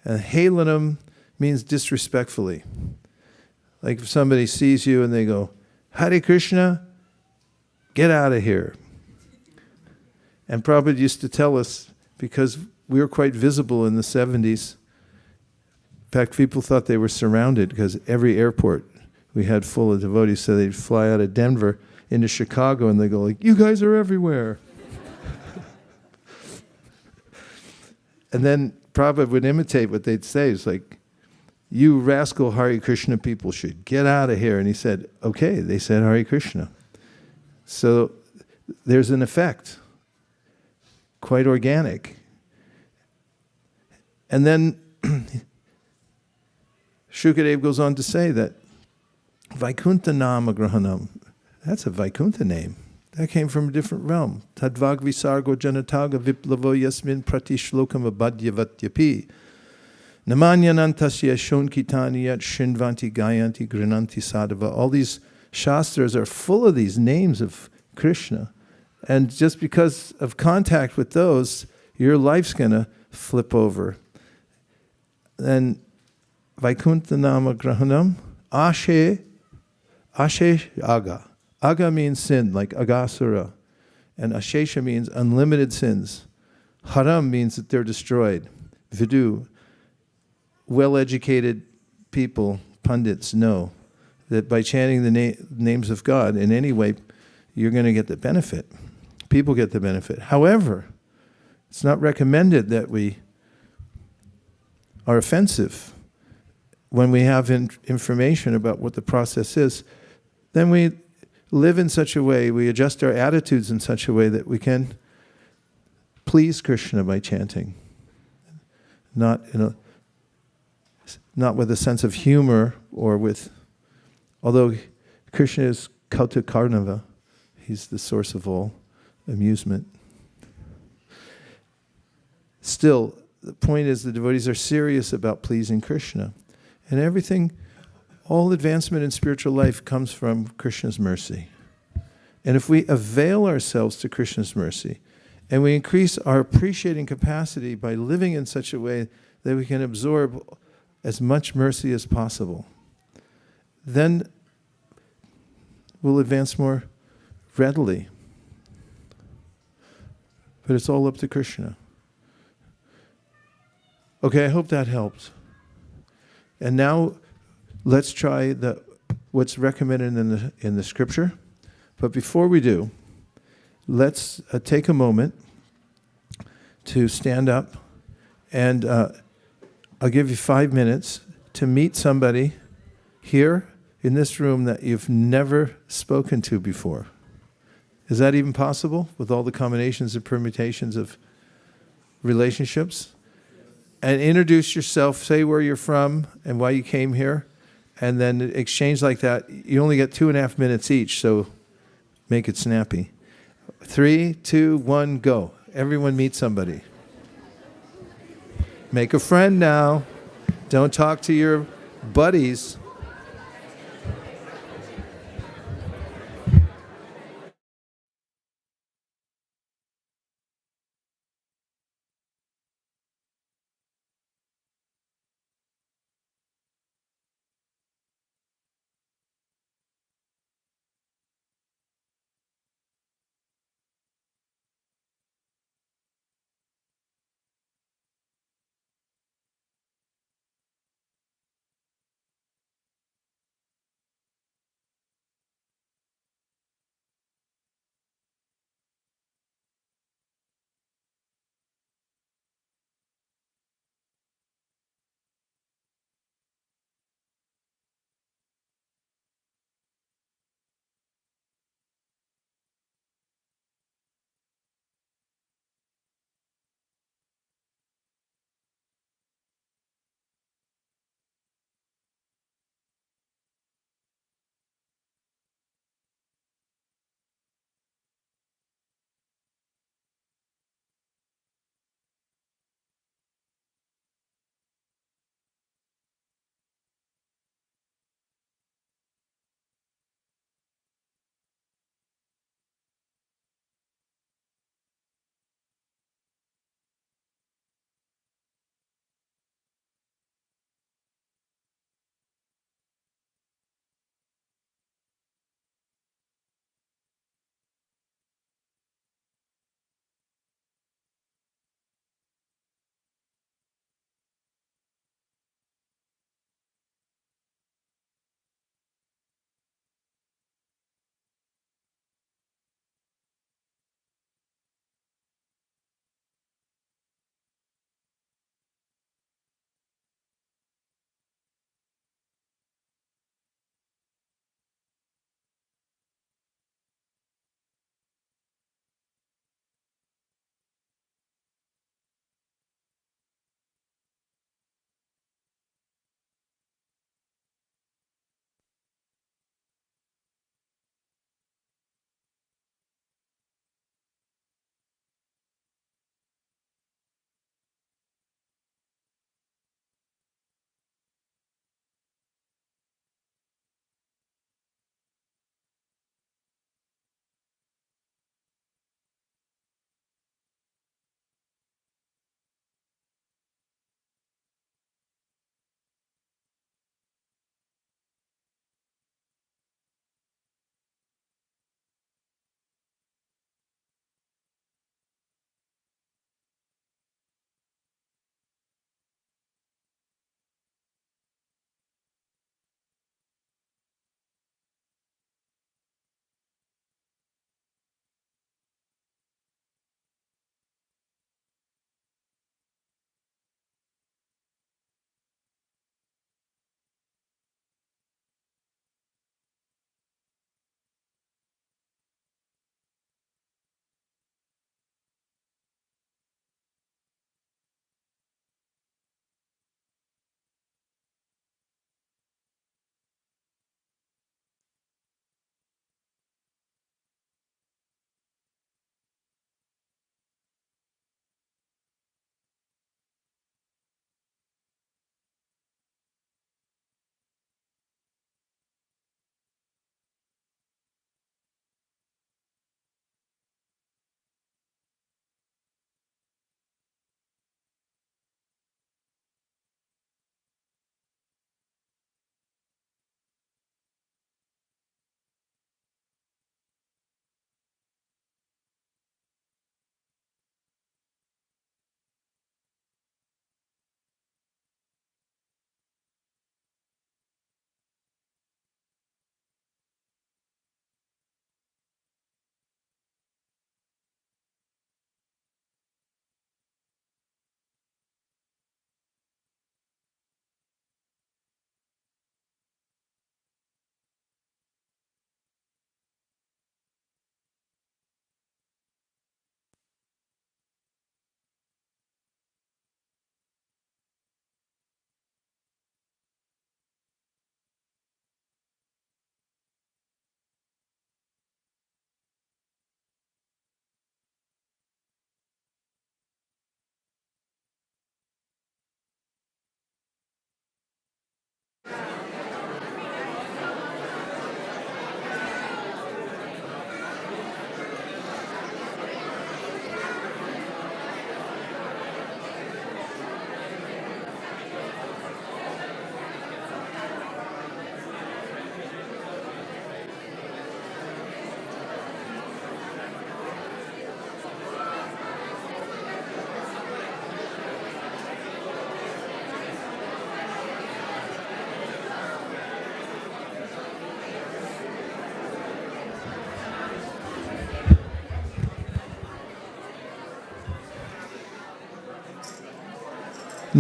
And helanam means disrespectfully. Like if somebody sees you and they go, Hare Krishna, get out of here. And Prabhupada used to tell us, because we were quite visible in the 70s. In fact, people thought they were surrounded because every airport we had full of devotees, so they'd fly out of Denver into Chicago and they go like, you guys are everywhere. And then Prabhupada would imitate what they'd say. It's like, you rascal Hare Krishna people should get out of here. And he said, okay, they said Hare Krishna. So there's an effect, quite organic. And then Shukadev goes on to say that Vaikuntha Nama Grahanam, that's a Vaikuntha name. That came from a different realm. Tadvag visargo janataga viplavo yasmin pratishlokam abhadyavatyapi. Namanyanantasya shonkitani yat shinvanti gayanti grinanti sadhava. All these shastras are full of these names of Krishna. And just because of contact with those, your life's going to flip over. And Vaikuntha Nama Grahanam, Ashe Aga. Aga means sin, like Agasura. And Ashesha means unlimited sins. Haram means that they're destroyed. Vidu, well-educated people, pundits, know that by chanting the names of God in any way, you're going to get the benefit. People get the benefit. However, it's not recommended that we are offensive when we have information about what the process is. Then we live in such a way, we adjust our attitudes in such a way that we can please Krishna by chanting. Not with a sense of humor or with, although Krishna is Kauta Karnava, he's the source of all amusement. Still, the point is the devotees are serious about pleasing Krishna. And everything, all advancement in spiritual life comes from Krishna's mercy. And if we avail ourselves to Krishna's mercy, and we increase our appreciating capacity by living in such a way that we can absorb as much mercy as possible, then we'll advance more readily. But it's all up to Krishna. Okay, I hope that helped. And now let's try what's recommended in the scripture. But before we do, let's take a moment to stand up, and I'll give you 5 minutes to meet somebody here in this room that you've never spoken to before. Is that even possible with all the combinations and permutations of relationships? And introduce yourself, say where you're from and why you came here, and then exchange like that. You only get 2.5 minutes each, so make it snappy. 3, 2, 1, go. Everyone meet somebody. Make a friend now. Don't talk to your buddies.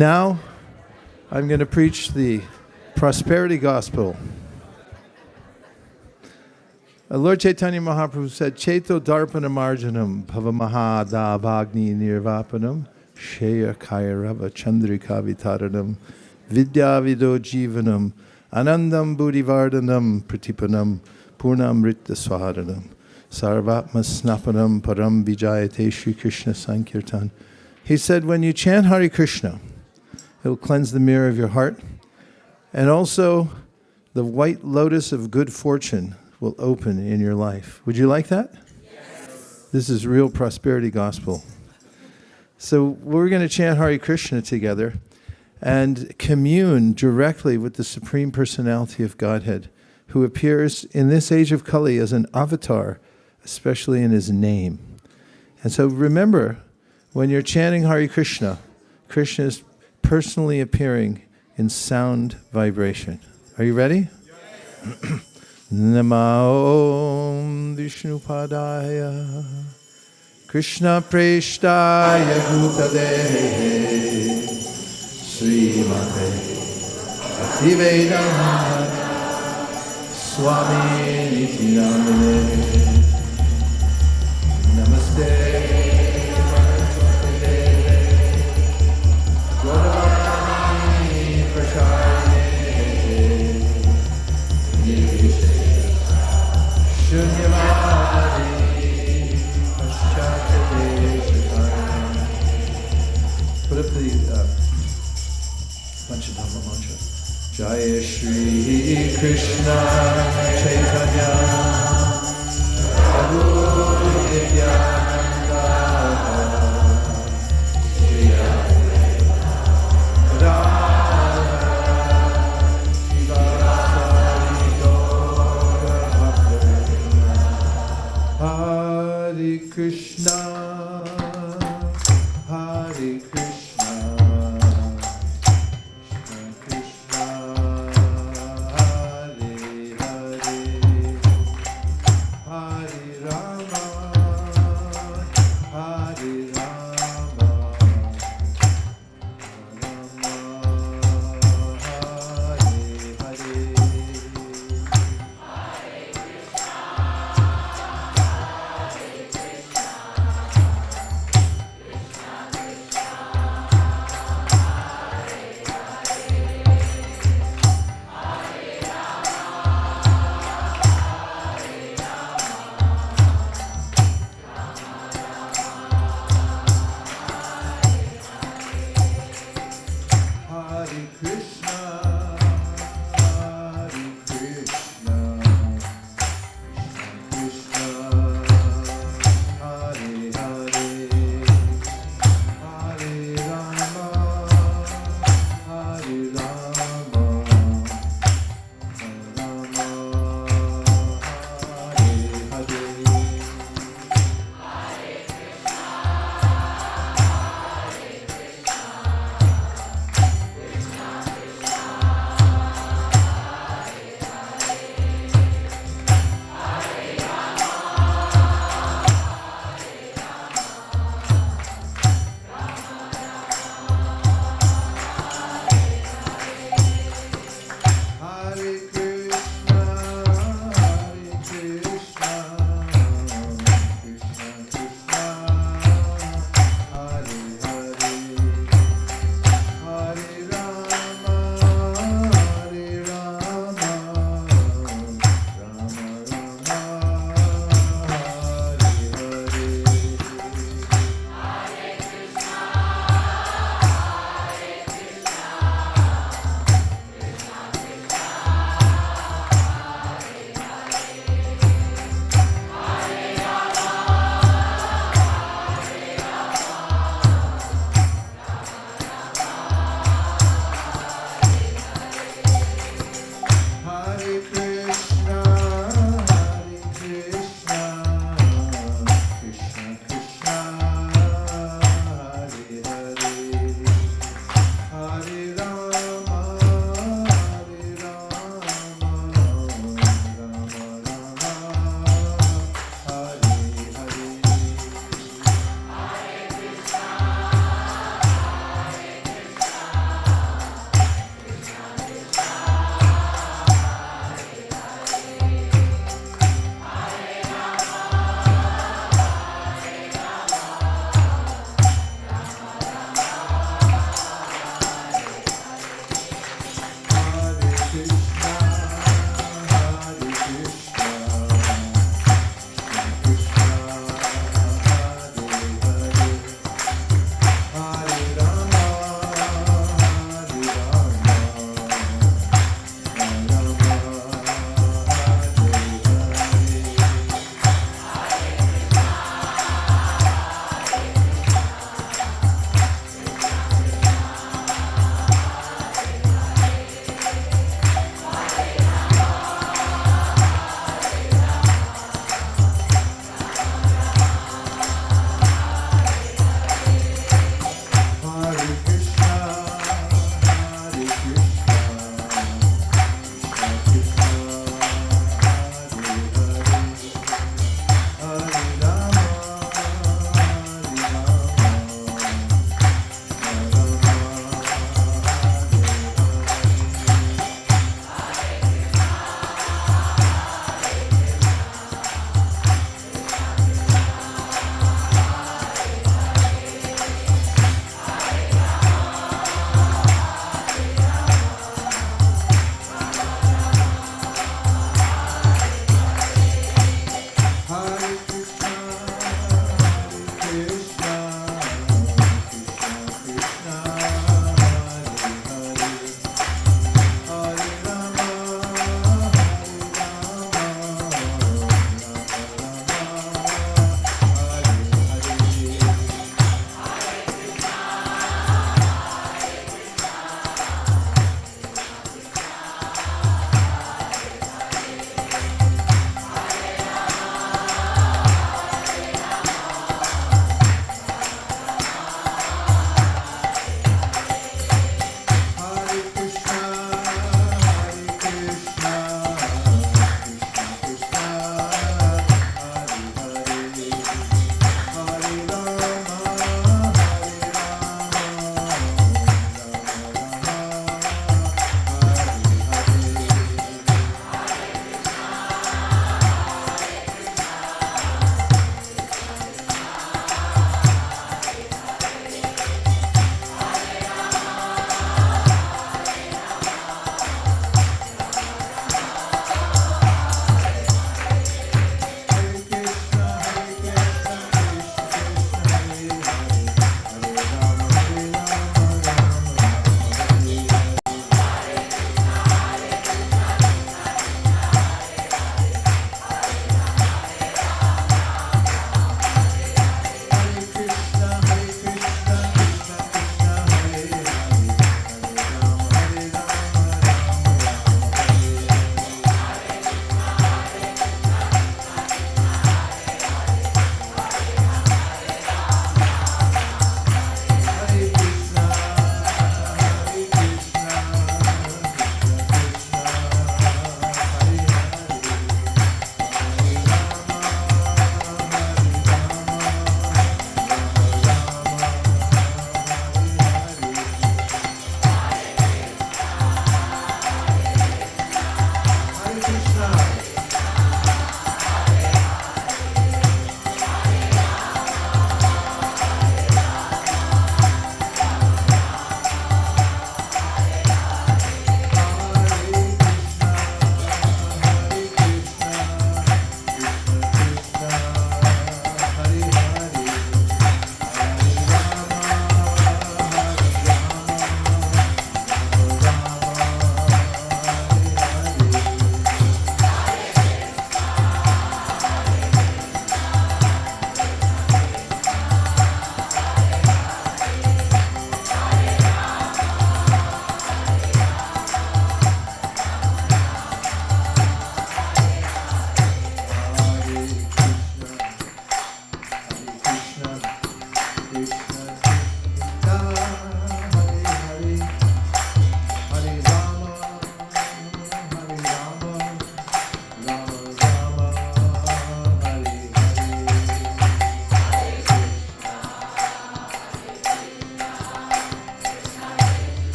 Now, I'm going to preach the prosperity gospel. Lord Chaitanya Mahaprabhu said, Cheto Darpana Marjanam Pavamahada Bhagni Nirvapanam Sheya Kairava Chandrika Vitaranam Vidya Vido Jivanam Anandam Buddhivardhanam Pratipanam Purnam Ritta Swaharanam Sarvatma Snapanam Param Vijayate Shri Krishna Sankirtan. He said, when you chant Hare Krishna, it will cleanse the mirror of your heart, and also the white lotus of good fortune will open in your life. Would you like that? Yes. This is real prosperity gospel. So we're going to chant Hare Krishna together and commune directly with the Supreme Personality of Godhead, who appears in this age of Kali as an avatar, especially in his name. And so remember, when you're chanting Hare Krishna, Krishna is personally appearing in sound vibration. Are you ready? Yes. Namo Vishnupadaya Krishna Preshtaya Bhutadehe Srimate Bhaktivedanta Swami Nityanamane Namaste Gauravani Prashayane Shunyavadi Paschatadeshakaya. Put up the Panchadhamma mantra. Jaya Shri Krishna Chaitanya Prabhu Nityananda Shri Radha Shivasari Gaura Bhakta Hare Krishna Hare Krishna Krishna Hare Hare Hare Rama Hare Rama Rama Hare Hare. Hare Krishna, Hare Krishna, Krishna Krishna, Hare Hare, Hare Rama, Hare Rama, Rama Hare Hare. Hare Krishna, Hare Krishna, Krishna Krishna, Hare Hare, Hare Rama, Hare Rama, Rama Rama, Hare Hare. Hare Krishna, Hare Krishna, Krishna Krishna, Hare Hare, Hare Rama, Hare Rama, Rama Rama, Hare Hare. Hare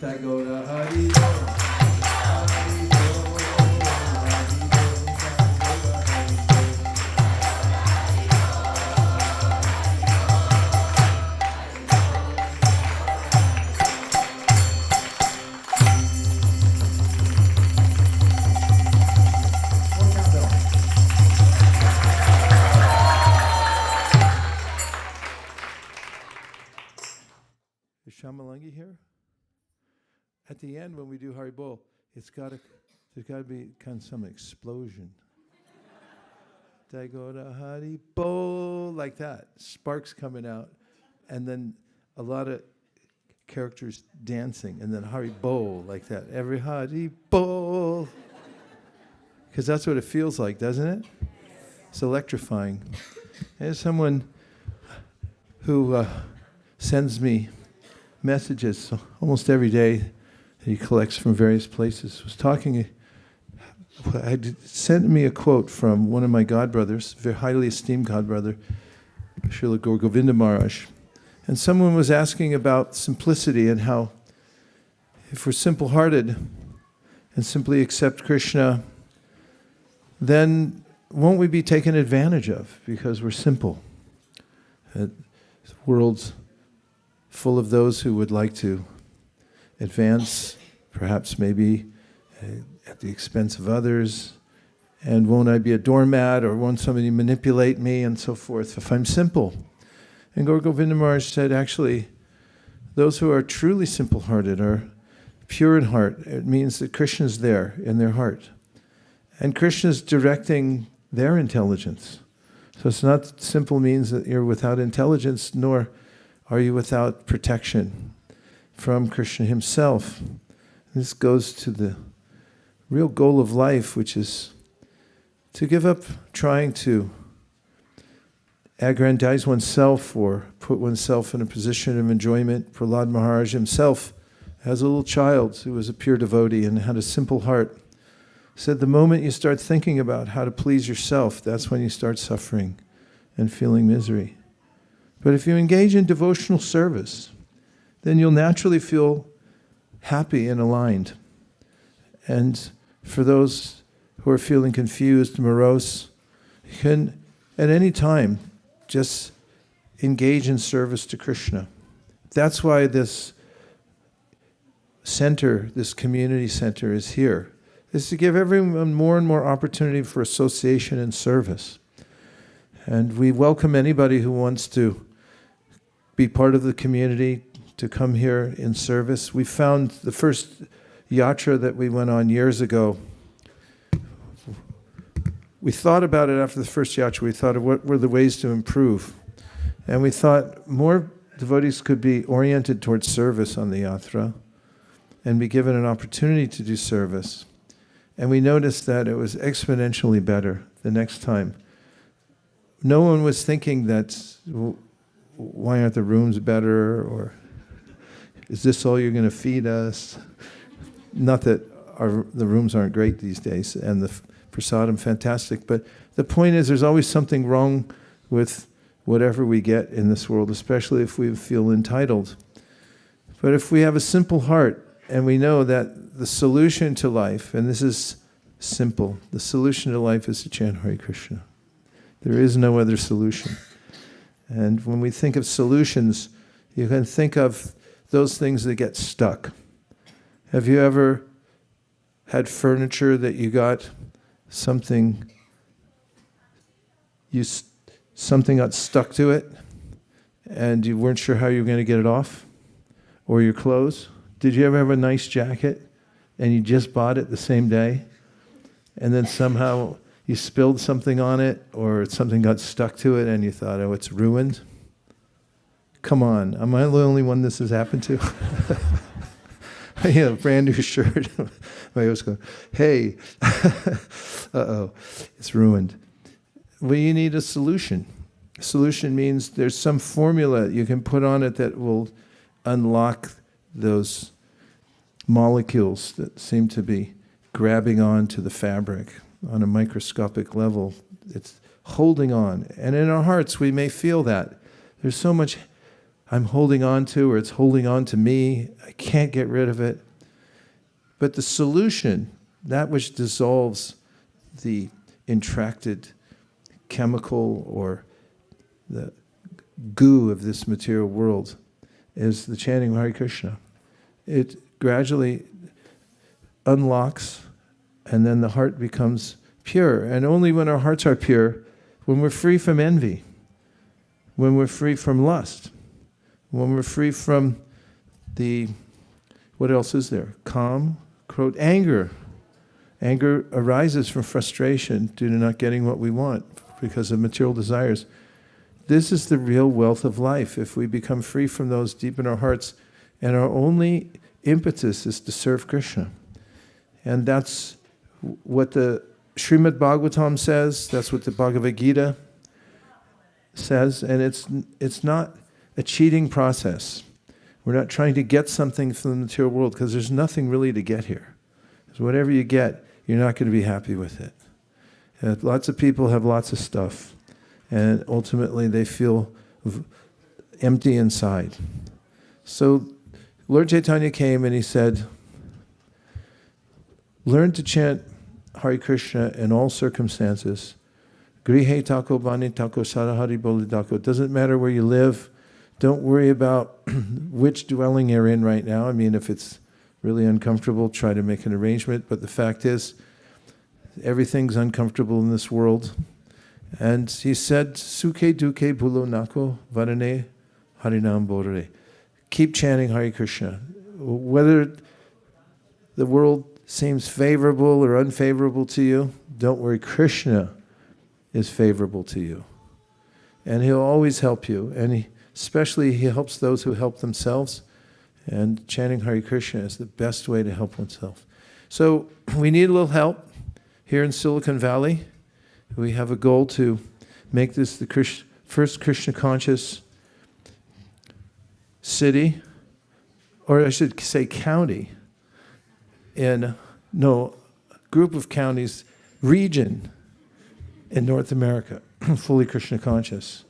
Tagora Hari Bol. Hari Bol, Hari Bol, Tagora Is Shamalangi here? At the end, when we do Hari Bol, there's got to be kind of some explosion. Dagoda Hari Bol, like that. Sparks coming out. And then a lot of characters dancing. And then Hari Bol, like that. Every Hari Bol. Because that's what it feels like, doesn't it? It's electrifying. There's someone who sends me messages almost every day that he collects from various places. Was talking, sent me a quote from one of my godbrothers, very highly esteemed godbrother, Srila Gaur Govinda Maharaj. And someone was asking about simplicity and how if we're simple-hearted and simply accept Krishna, then won't we be taken advantage of because we're simple? The world's full of those who would like to advance, perhaps maybe at the expense of others, and won't I be a doormat, or won't somebody manipulate me, and so forth, if I'm simple. And Gaur Govinda Maharaj said, actually, those who are truly simple-hearted are pure in heart. It means that Krishna's there in their heart. And Krishna's directing their intelligence. So it's not simple means that you're without intelligence, nor are you without protection from Krishna himself. This goes to the real goal of life, which is to give up trying to aggrandize oneself or put oneself in a position of enjoyment. Prahlad Maharaj himself, as a little child who was a pure devotee and had a simple heart, said the moment you start thinking about how to please yourself, that's when you start suffering and feeling misery. But if you engage in devotional service, then you'll naturally feel happy and aligned. And for those who are feeling confused, morose, you can at any time just engage in service to Krishna. That's why this center, this community center is here, is to give everyone more and more opportunity for association and service. And we welcome anybody who wants to be part of the community, to come here in service. We found the first yatra that we went on years ago. We thought about it after the first yatra. We thought of what were the ways to improve. And we thought more devotees could be oriented towards service on the yatra and be given an opportunity to do service. And we noticed that it was exponentially better the next time. No one was thinking that, why aren't the rooms better? Or is this all you're going to feed us? Not that the rooms aren't great these days, and the prasadam fantastic, but the point is there's always something wrong with whatever we get in this world, especially if we feel entitled. But if we have a simple heart, and we know that the solution to life, and this is simple, the solution to life is to chant Hare Krishna. There is no other solution. And when we think of solutions, you can think of those things that get stuck. Have you ever had furniture that you got something got stuck to it and you weren't sure how you were going to get it off? Or your clothes? Did you ever have a nice jacket and you just bought it the same day and then somehow you spilled something on it or something got stuck to it and you thought, oh, it's ruined? Come on, am I the only one this has happened to? A brand new shirt. I was going, hey, uh-oh, it's ruined. Well, you need a solution. A solution means there's some formula you can put on it that will unlock those molecules that seem to be grabbing on to the fabric on a microscopic level. It's holding on. And in our hearts, we may feel that. There's so much I'm holding on to, or it's holding on to me. I can't get rid of it. But the solution, that which dissolves the intracted chemical or the goo of this material world, is the chanting of Hare Krishna. It gradually unlocks, and then the heart becomes pure. And only when our hearts are pure, when we're free from envy, when we're free from lust, when we're free from what else is there? Anger. Anger arises from frustration due to not getting what we want because of material desires. This is the real wealth of life. If we become free from those deep in our hearts, and our only impetus is to serve Krishna. And that's what the Srimad Bhagavatam says, that's what the Bhagavad Gita says, and it's not a cheating process. We're not trying to get something from the material world, because there's nothing really to get here. So whatever you get, you're not going to be happy with it. Lots of people have lots of stuff, and ultimately they feel empty inside. So Lord Chaitanya came and he said, learn to chant Hare Krishna in all circumstances. Grihe tako bani tako sarahari boli tako. It doesn't matter where you live. Don't worry about which dwelling you're in right now. I mean, if it's really uncomfortable, try to make an arrangement. But the fact is, everything's uncomfortable in this world. And he said, Sukhe duke bulo nako varane harinam borare. Keep chanting Hare Krishna. Whether the world seems favorable or unfavorable to you, don't worry, Krishna is favorable to you. And he'll always help you. And especially he helps those who help themselves. And chanting Hare Krishna is the best way to help oneself. So we need a little help here in Silicon Valley. We have a goal to make this the first Krishna conscious city, or I should say county, group of counties, region in North America, fully Krishna conscious.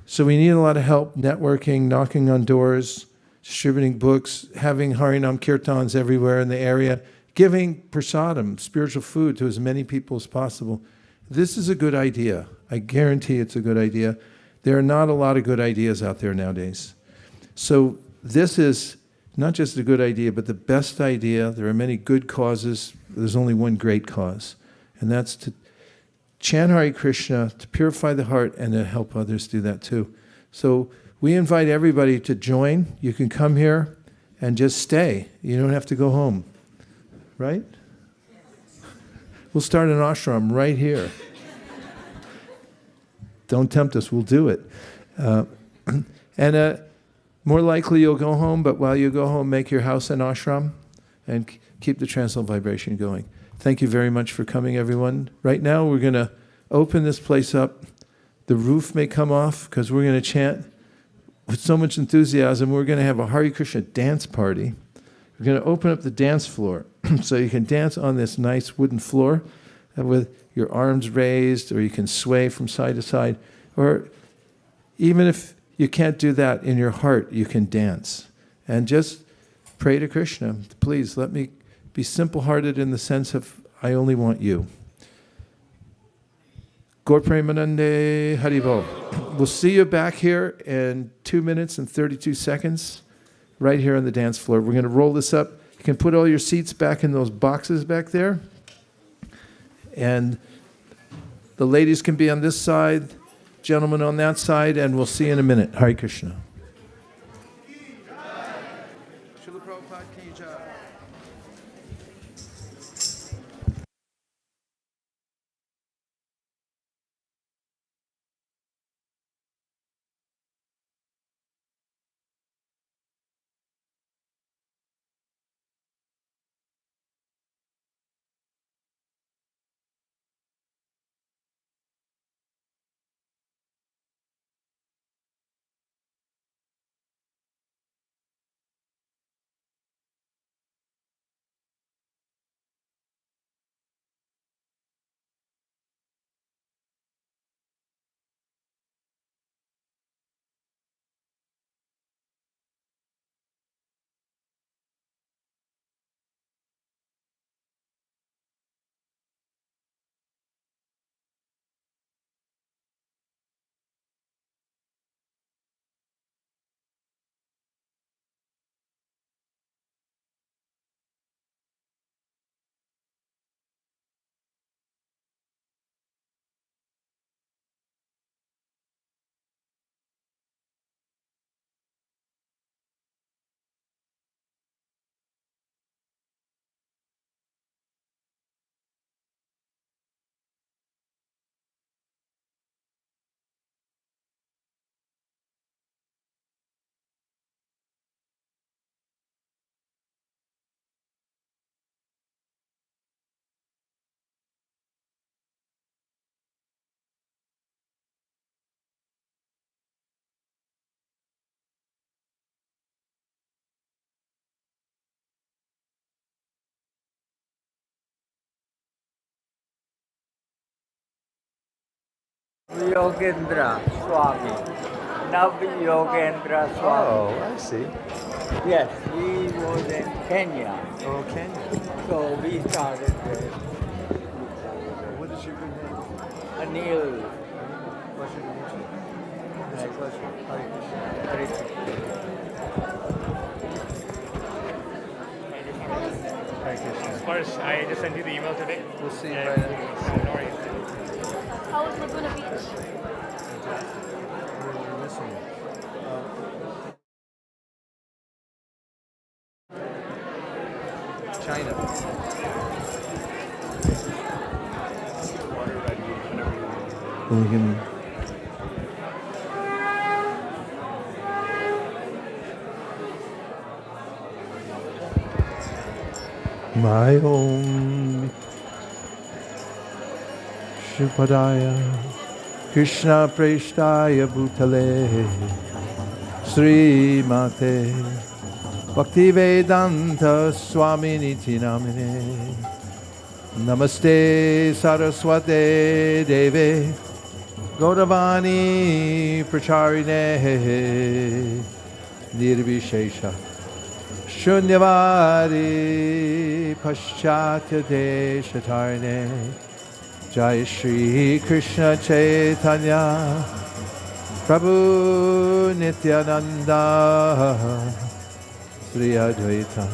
So we need a lot of help networking, knocking on doors, distributing books, having Harinam Kirtans everywhere in the area, giving prasadam, spiritual food, to as many people as possible. This is a good idea. I guarantee it's a good idea. There are not a lot of good ideas out there nowadays. So this is not just a good idea, but the best idea. There are many good causes. There's only one great cause, and that's to chant Hare Krishna, to purify the heart, and to help others do that too. So we invite everybody to join. You can come here and just stay. You don't have to go home, right? We'll start an ashram right here. Don't tempt us, we'll do it. More likely you'll go home, but while you go home, make your house an ashram and keep the transcendental vibration going. Thank you very much for coming, everyone. Right now, we're going to open this place up. The roof may come off because we're going to chant with so much enthusiasm. We're going to have a Hare Krishna dance party. We're going to open up the dance floor so you can dance on this nice wooden floor with your arms raised, or you can sway from side to side. Or even if you can't do that in your heart, you can dance. And just pray to Krishna, please let me be simple-hearted in the sense of, I only want you. Gaur Premanande Haribol. We'll see you back here in 2 minutes and 32 seconds, right here on the dance floor. We're going to roll this up. You can put all your seats back in those boxes back there. And the ladies can be on this side, gentlemen on that side, and we'll see you in a minute. Hare Krishna. Yogendra Swami. Nav Yogendra Swami. Oh, I see. Yes, he was in Kenya. Oh, Kenya. So we started there. What is your good name? Anil. Pleasure to meet you. It's a pleasure. Hare Krishna. Hare Krishna. Hare Krishna. First, I just sent you the email today. We'll see you Yeah, right now. no worries. How was Laguna Beach? We're missing you. China. Water ready whenever you're ready. We can my Om Shupadaya Krishna Preshtaya Bhutale Sri Mate Bhaktivedanta Swami Niti Namine Namaste Saraswate Deve Gaudavani Pracharine Nirvishesha Shunyavadi Paschatya Deshatarne Jai Shri Krishna Chaitanya Prabhu Nityananda Sri Advaita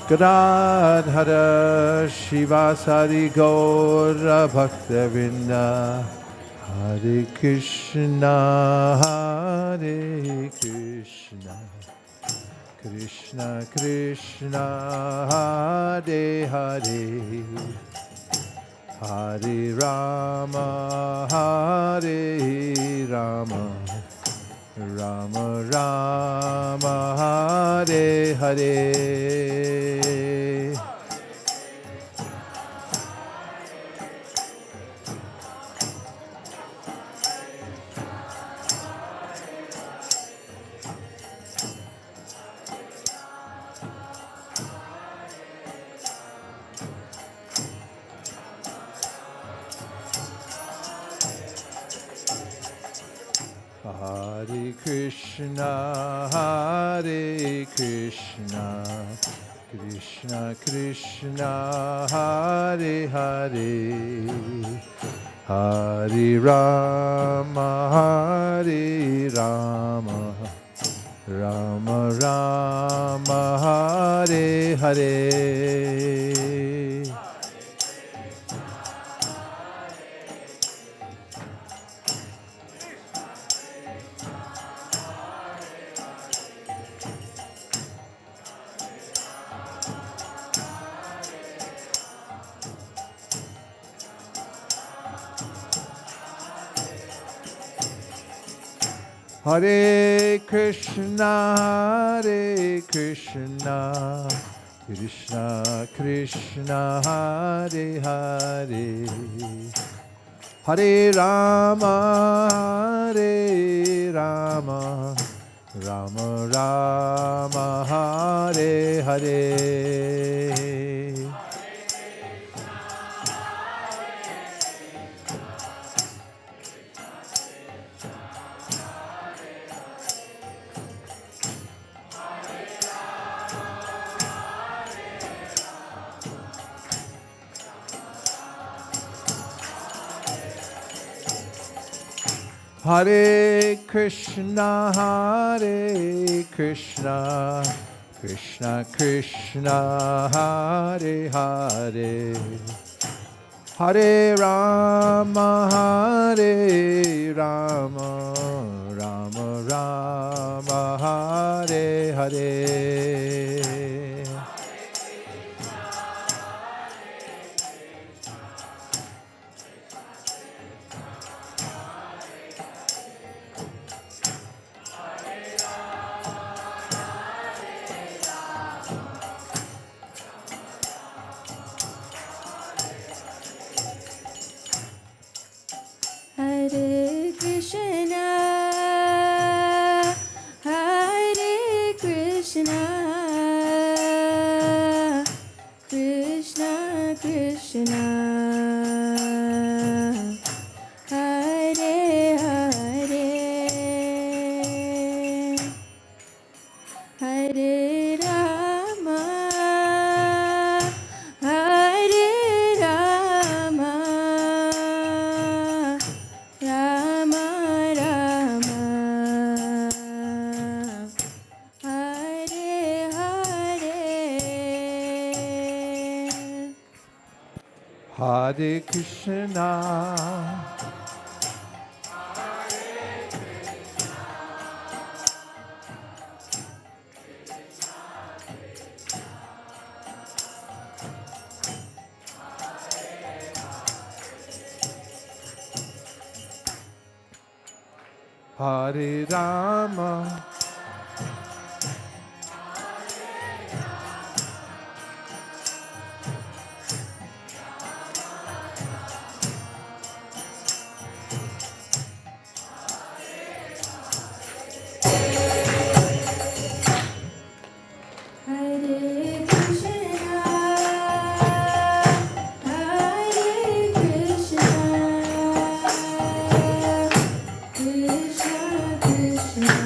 Gadadhara Shivasari Gaura Bhaktavinda Hare Krishna Hare Krishna Krishna Krishna Hare Hare Hare Rama Hare Rama Rama Rama Hare Hare Hare Krishna, Hare Krishna, Krishna Krishna, Hare Hare, Hare Rama, Hare Rama, Rama Rama, Hare Hare. Hare Krishna, Hare Krishna, Krishna Krishna, Hare Hare, Hare Rama, Hare Rama, Rama Rama, Hare Hare. Hare Krishna, Hare Krishna, Krishna Krishna, Hare Hare, Hare Rama, Hare Rama, Rama Rama, Hare Hare. Hare Krishna, Hare Krishna, Hare Krishna, Hare Rama, Hare Krishna, Hare Krishna, Krishna Krishna,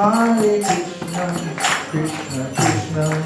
Hare Krishna, Krishna Krishna,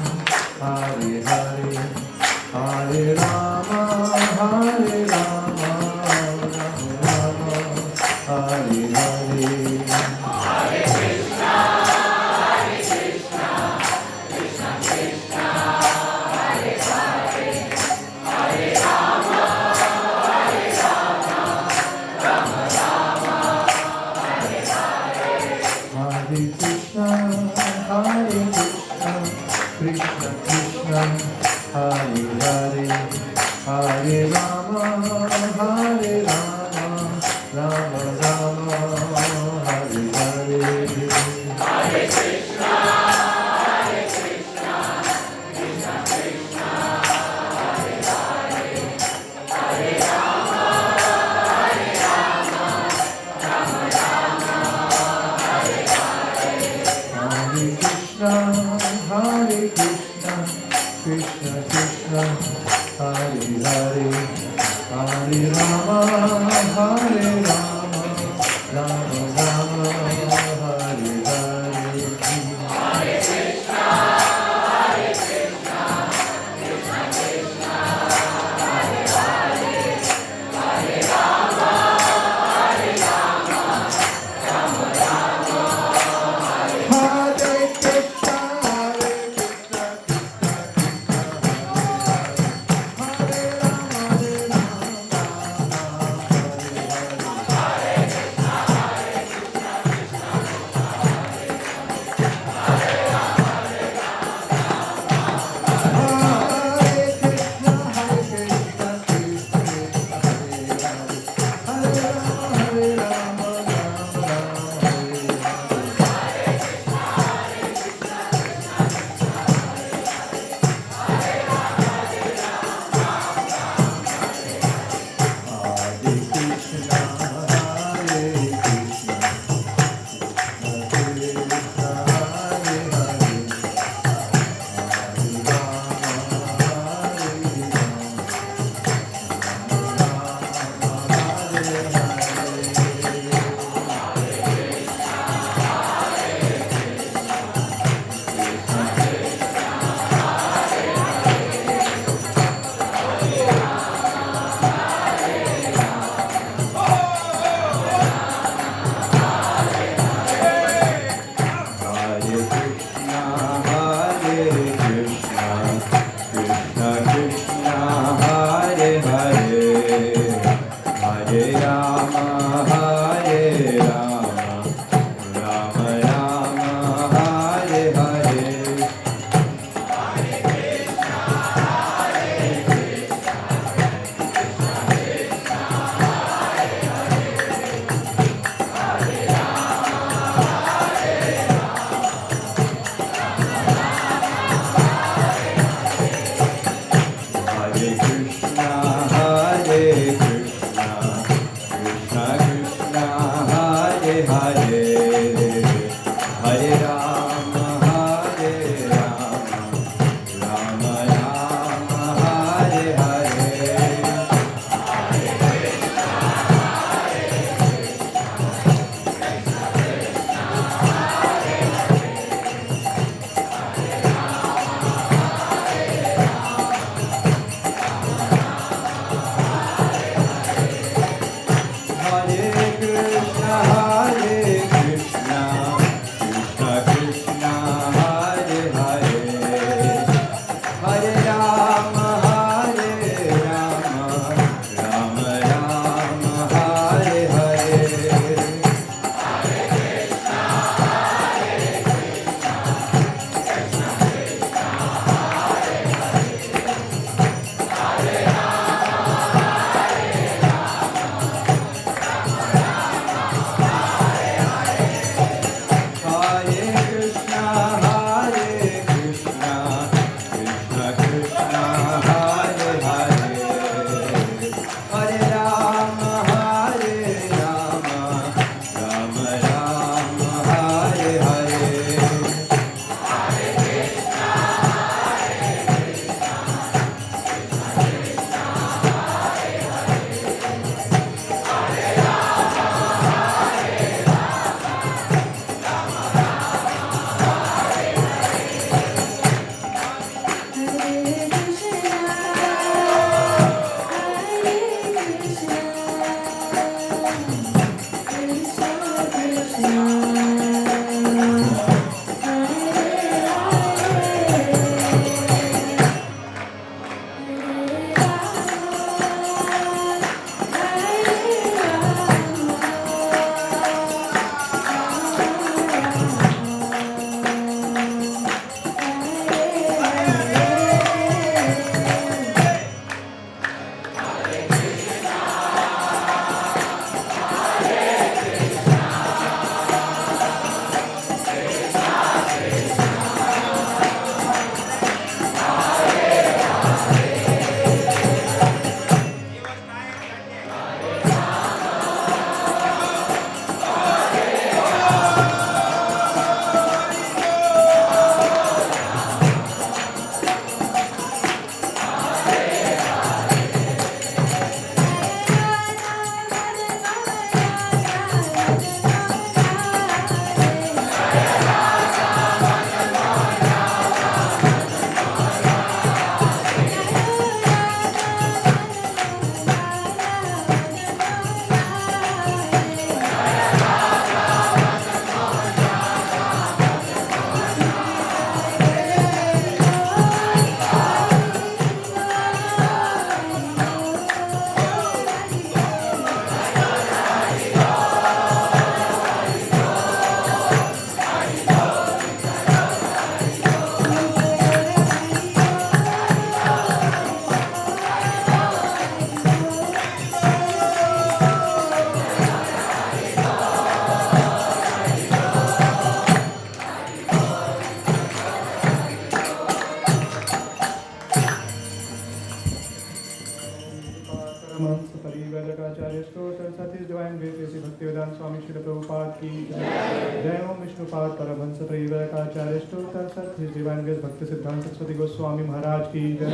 Paramhans परिव्राजकाचार्य स्त्रोत्र Satish divine वेद भक्तिवेदांत स्वामी श्री प्रभुपाद की जय ओम विष्णुपाद परमहंस परिव्राजकाचार्य स्त्रोत्र Satish divine वेद भक्ति सिद्धांत सरस्वती गोस्वामी महाराज की जय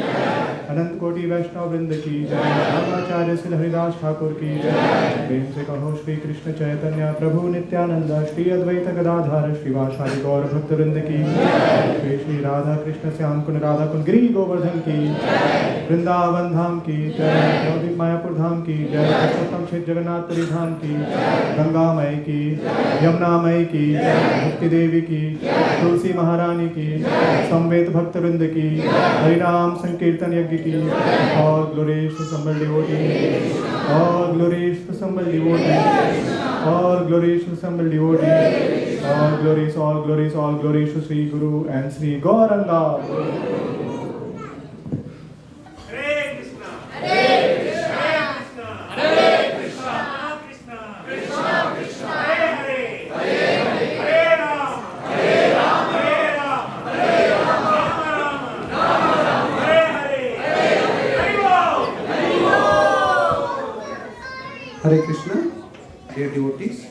अनंत कोटि वैष्णव वृंद की जय रामाचार्य श्री हरिदास ठाकुर की जय प्रेम से कहो श्री कृष्ण चैतन्य प्रभु नित्यानंद श्री अद्वैत गदाधर श्रीवासादि गौर भक्त वृंद की श्री श्री राधा कृष्ण श्याम कुंड राधा कुंड गिरी गोवर्धन की वृंदावन धाम की जय नवदीप मायापुर धाम की जय पुरुषोत्तम श्री जगन्नाथपुरी धाम की गंगा मई की यमुना मई की भक्ति देवी की तुलसी महारानी की संवेद भक्त वृंद की हरिनाम संकीर्तन यज्ञ की और ग्लोरीज संबल डिवोटी और ग्लोरीज संबल डिवोटी और ग्लोरीज संबल devotee all glories to Sri Guru and Sri Gauranga. Hare Krishna, dear devotees,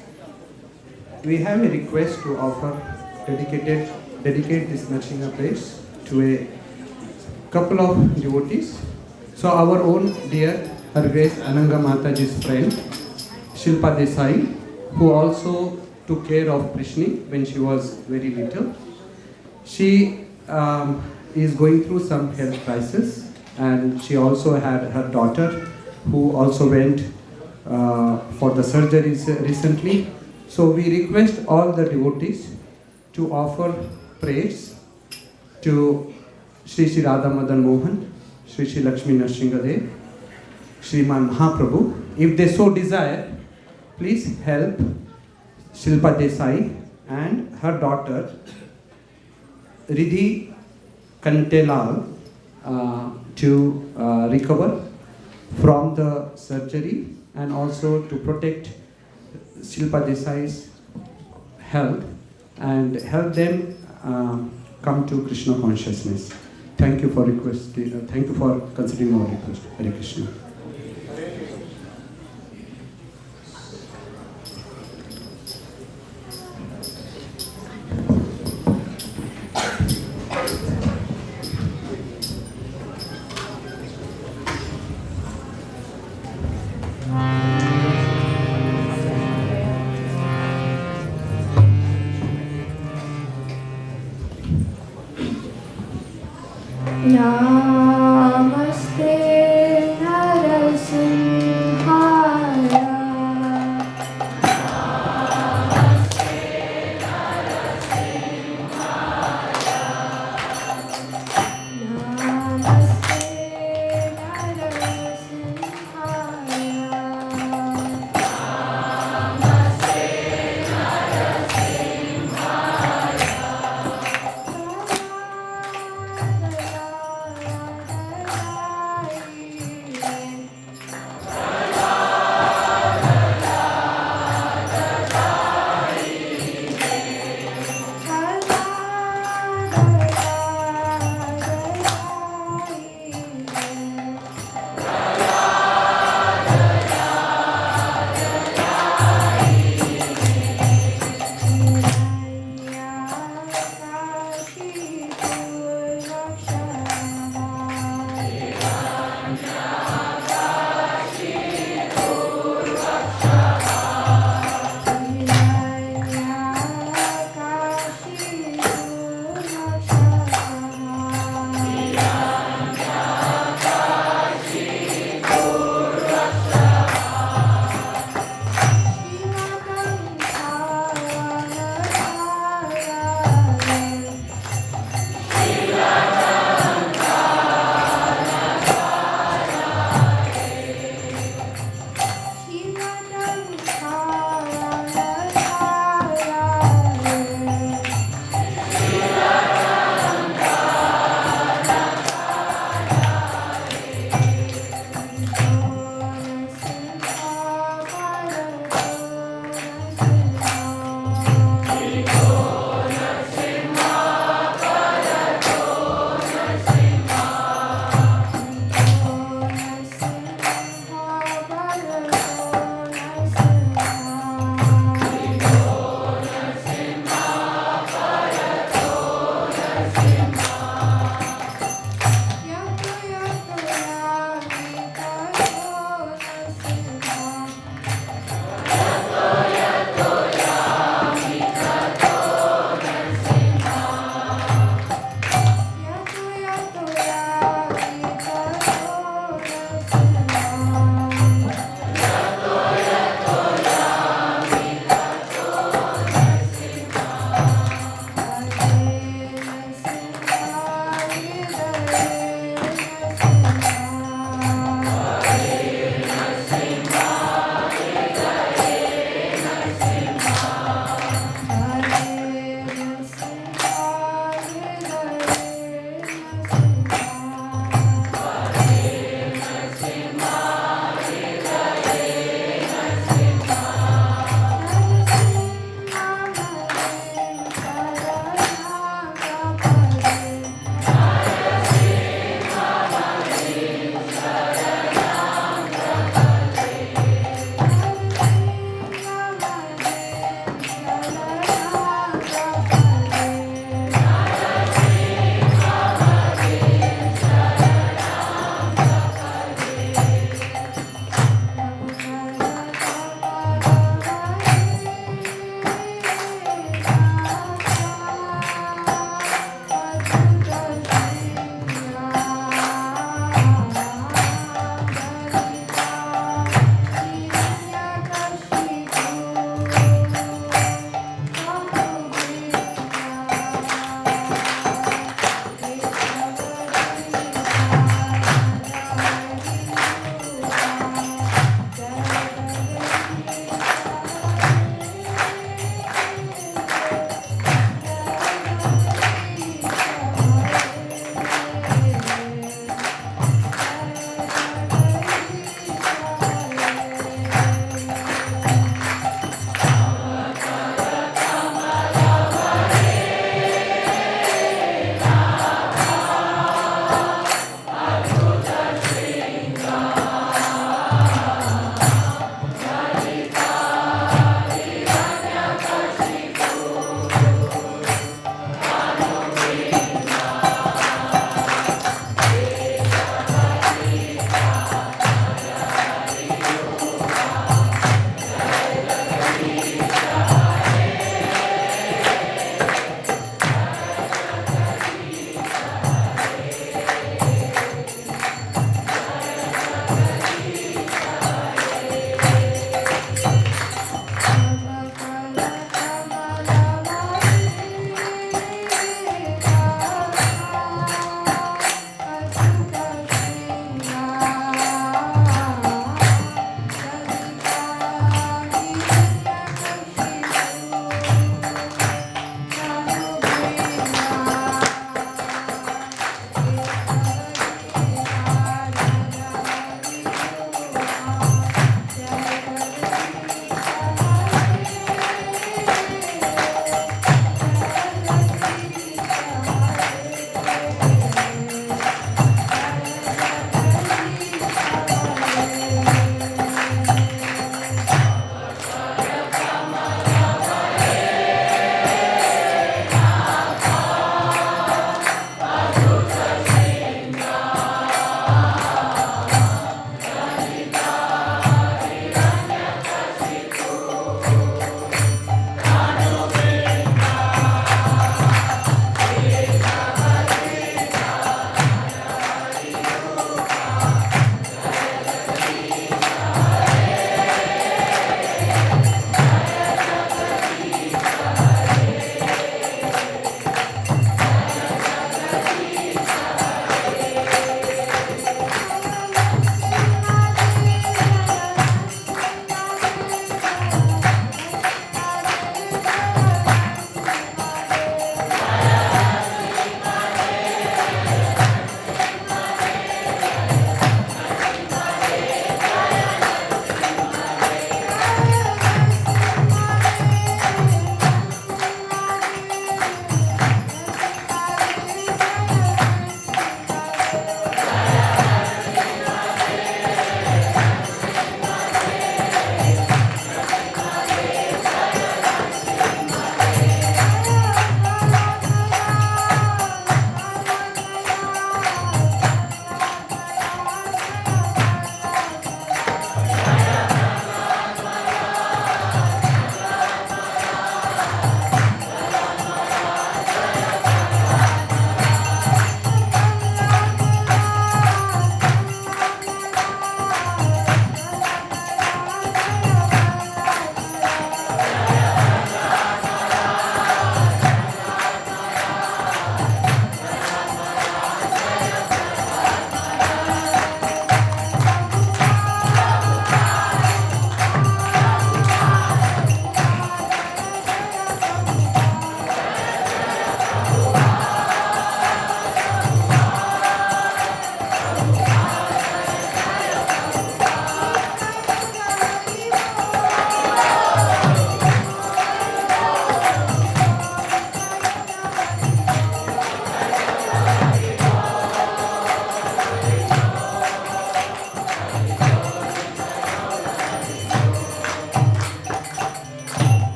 we have a request to dedicate this Narsingha praise to a couple of devotees. So our own dear Harvesh Ananga Mataji's friend, Shilpa Desai, who also took care of Krishna when she was very little. She is going through some health crisis, and she also had her daughter who also went for the surgeries recently. So we request all the devotees to offer prayers to Sri Sri Radha Madan Mohan, Sri Sri Lakshmi Narsinghadev, Sriman Mahaprabhu. If they so desire, please help Shilpa Desai and her daughter Riddhi Kantelal to recover from the surgery, and also to protect Shilpa Desai's health and help them come to Krishna consciousness. Thank you for requesting. Thank you for considering our request. Hare Krishna. Namaste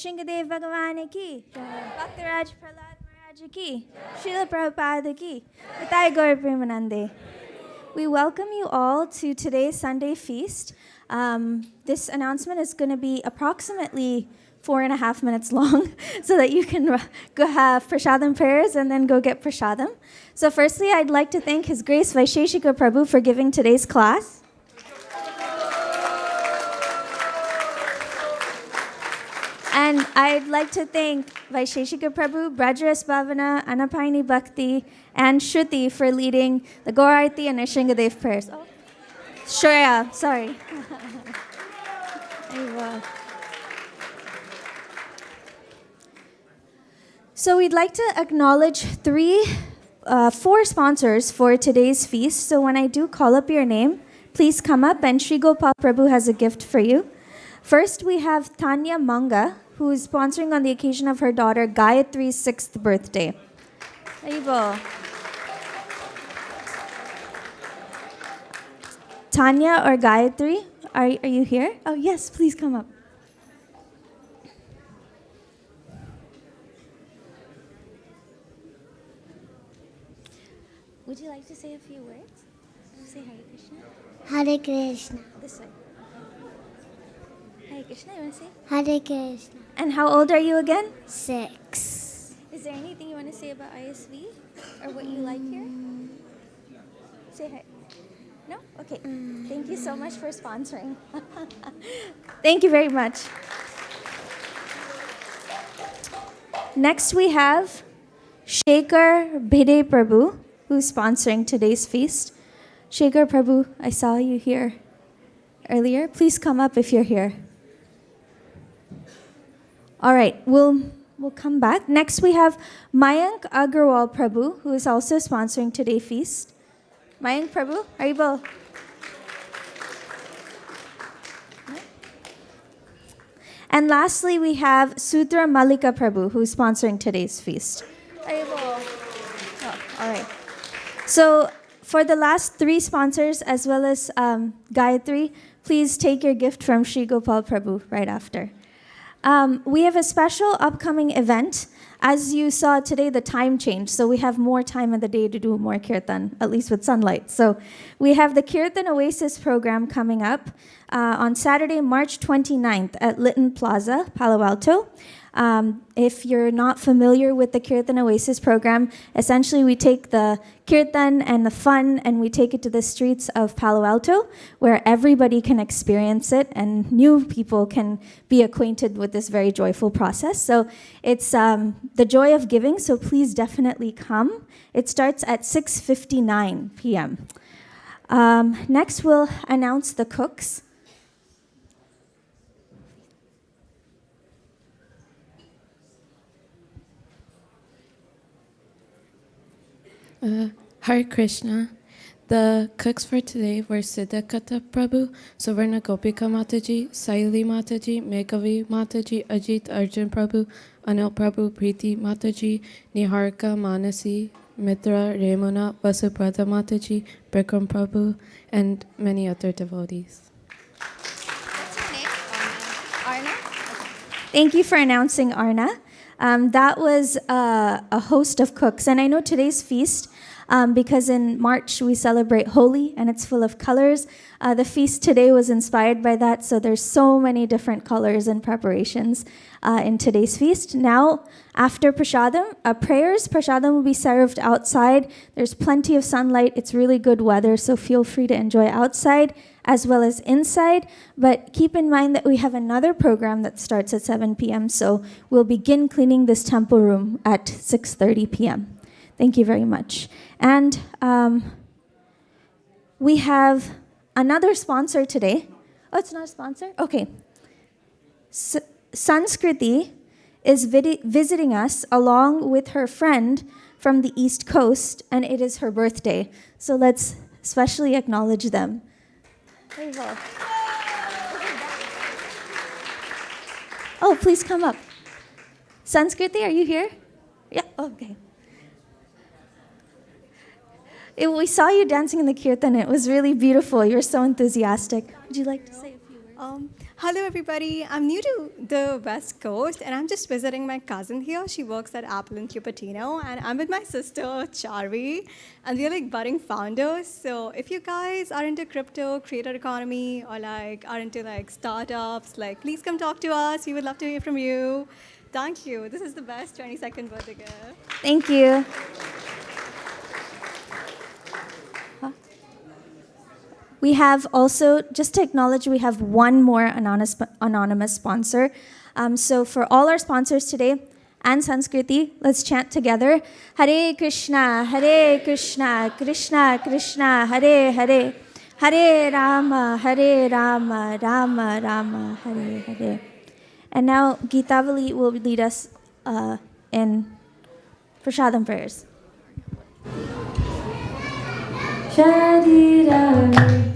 Nrsingadev Bhagavan ki, Bhaktaraj Prahlad Maharaj ki, Srila Prabhupada ki, Nitai Gaur Premanande. We welcome you all to today's Sunday feast. This announcement is going to be approximately 4.5 minutes long so that you can go have prasadam prayers and then go get prasadam. So firstly, I'd like to thank His Grace Vaisesika Prabhu for giving today's class. And I'd like to thank Vaisesika Prabhu, Brajaras Bhavana, Anapaini Bhakti, and Shruti for leading the Gaurarti and Nrsingadev prayers. Oh, Shreya, sorry. So we'd like to acknowledge four sponsors for today's feast. So when I do call up your name, please come up and Sri Gopal Prabhu has a gift for you. First, we have Tanya Manga, who is sponsoring on the occasion of her daughter Gayatri's 6th birthday. Aibo. Tanya or Gayatri, are you here? Oh, yes, please come up. Would you like to say a few words? Say Hare Krishna. Hare Krishna. This way. Hare Krishna, you want to say? Hare Krishna. And how old are you again? 6. Is there anything you want to say about ISV or what you like here? Say hi. No? Okay. Thank you so much for sponsoring. Thank you very much. Next we have Shekhar Bhide Prabhu, who's sponsoring today's feast. Shekhar Prabhu, I saw you here earlier. Please come up if you're here. All right, we'll come back. Next we have Mayank Agarwal Prabhu, who is also sponsoring today's feast. Mayank Prabhu, Haribol. And lastly, we have Sutra Malika Prabhu, who is sponsoring today's feast. Haribol. Oh, all right. So for the last 3 sponsors, as well as Gayatri, please take your gift from Sri Gopal Prabhu right after. We have a special upcoming event. As you saw today, the time changed, so we have more time in the day to do more kirtan, at least with sunlight. So we have the Kirtan Oasis program coming up on Saturday, March 29th at Lytton Plaza, Palo Alto. If you're not familiar with the Kirtan Oasis program, essentially we take the kirtan and the fun and we take it to the streets of Palo Alto where everybody can experience it and new people can be acquainted with this very joyful process. So it's the joy of giving, so please definitely come. It starts at 6:59 p.m. Next we'll announce the cooks. Hare Krishna. The cooks for today were Siddha Katha Prabhu, Savarna Gopika Mataji, Saili Mataji, Meghavi Mataji, Ajit Arjun Prabhu, Anil Prabhu, Preeti Mataji, Niharika Manasi, Mitra Remuna, Vasuprada Mataji, Bikram Prabhu, and many other devotees. What's your name? Arna? Thank you for announcing Arna. That was a host of cooks. And I know today's feast, because in March we celebrate Holi and it's full of colors. The feast today was inspired by that, so there's so many different colors and preparations in today's feast. Now, after prasadam, prasadam will be served outside. There's plenty of sunlight. It's really good weather, so feel free to enjoy outside as well as inside. But keep in mind that we have another program that starts at 7 p.m., so we'll begin cleaning this temple room at 6:30 p.m. Thank you very much. And we have another sponsor today. Oh, it's not a sponsor? Okay. Sanskriti is visiting us along with her friend from the East Coast, and it is her birthday. So let's especially acknowledge them. Oh, please come up. Sanskriti, are you here? Yeah, okay. We saw you dancing in the kirtan. It was really beautiful. You were so enthusiastic. Would you like to say a few words? Hello, everybody. I'm new to the West Coast, and I'm just visiting my cousin here. She works at Apple in Cupertino, and I'm with my sister, Charvi, and we're like budding founders. So if you guys are into crypto, creator economy, or like are into like startups, like please come talk to us. We would love to hear from you. Thank you. This is the best 22nd birthday gift. Thank you. We have also, just to acknowledge, we have one more anonymous sponsor. So for all our sponsors today and Sanskriti, let's chant together. Hare Krishna, Krishna Krishna, Hare Hare. Hare Rama, Rama Rama, Hare Hare. And now Geetavali will lead us in Prasadam prayers. Shadira